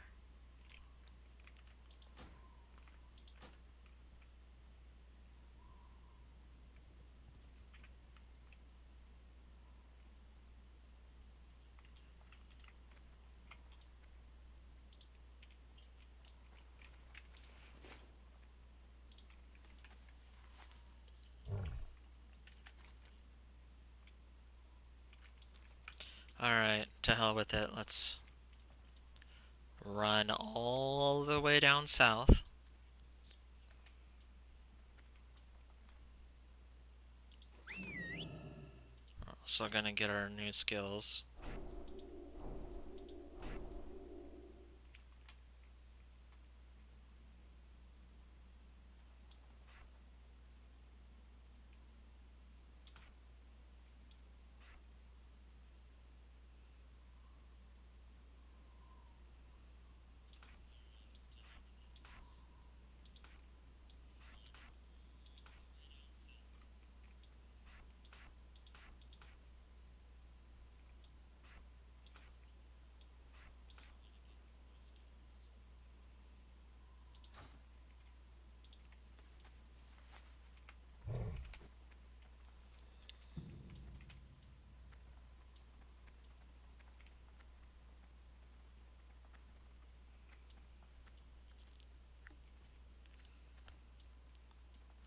Alright, to hell with it. Let's run all the way down south. We're also gonna get our new skills.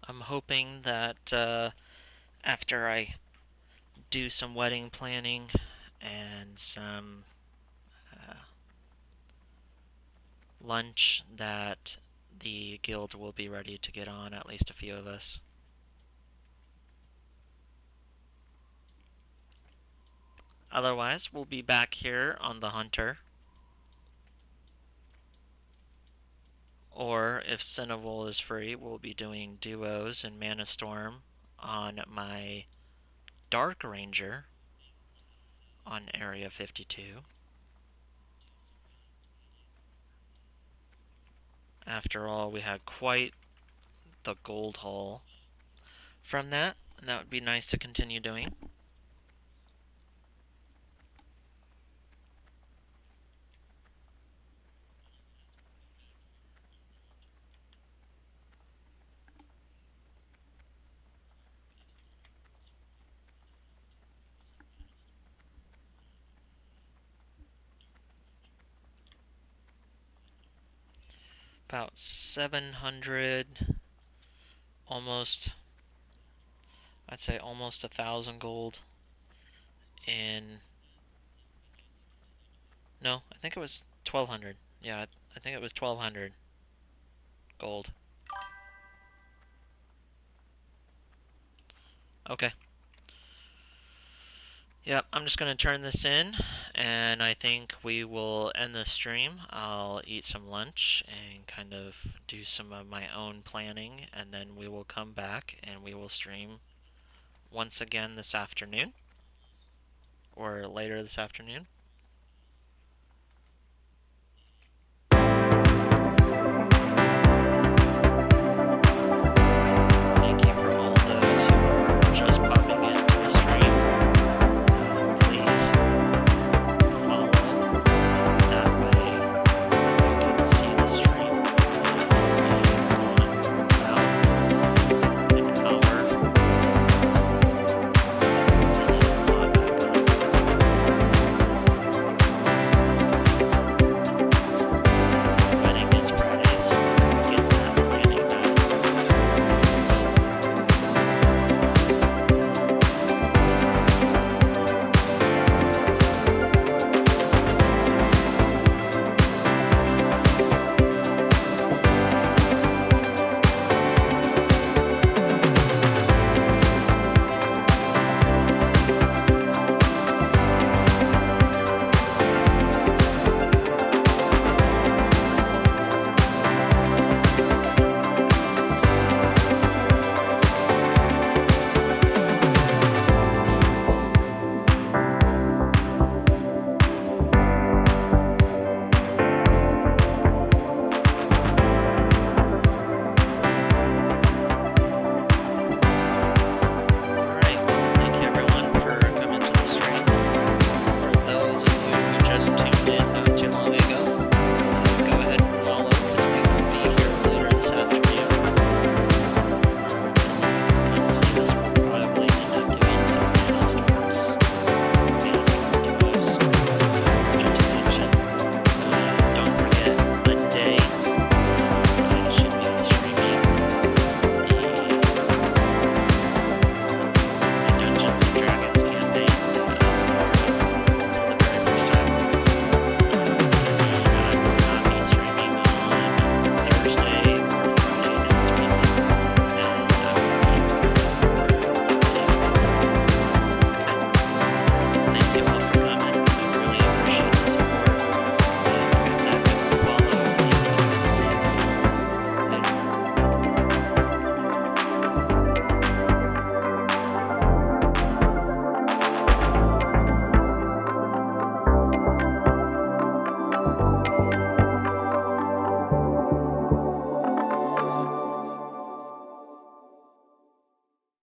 I'm hoping that after I do some wedding planning and some lunch that the guild will be ready to get on, at least a few of us. Otherwise, we'll be back here on the Hunter. Or, if Cinevol is free, we'll be doing duos in Mana Storm on my Dark Ranger on Area 52. After all, we had quite the gold haul from that, and that would be nice to continue doing. About 700, almost, I'd say almost 1,000 gold in No, I think it was 1200. Yeah, I think it was 1200 gold. Okay. Yep, I'm just going to turn this in, and I think we will end the stream. I'll eat some lunch and kind of do some of my own planning, and then we will come back and we will stream once again this afternoon, or later this afternoon.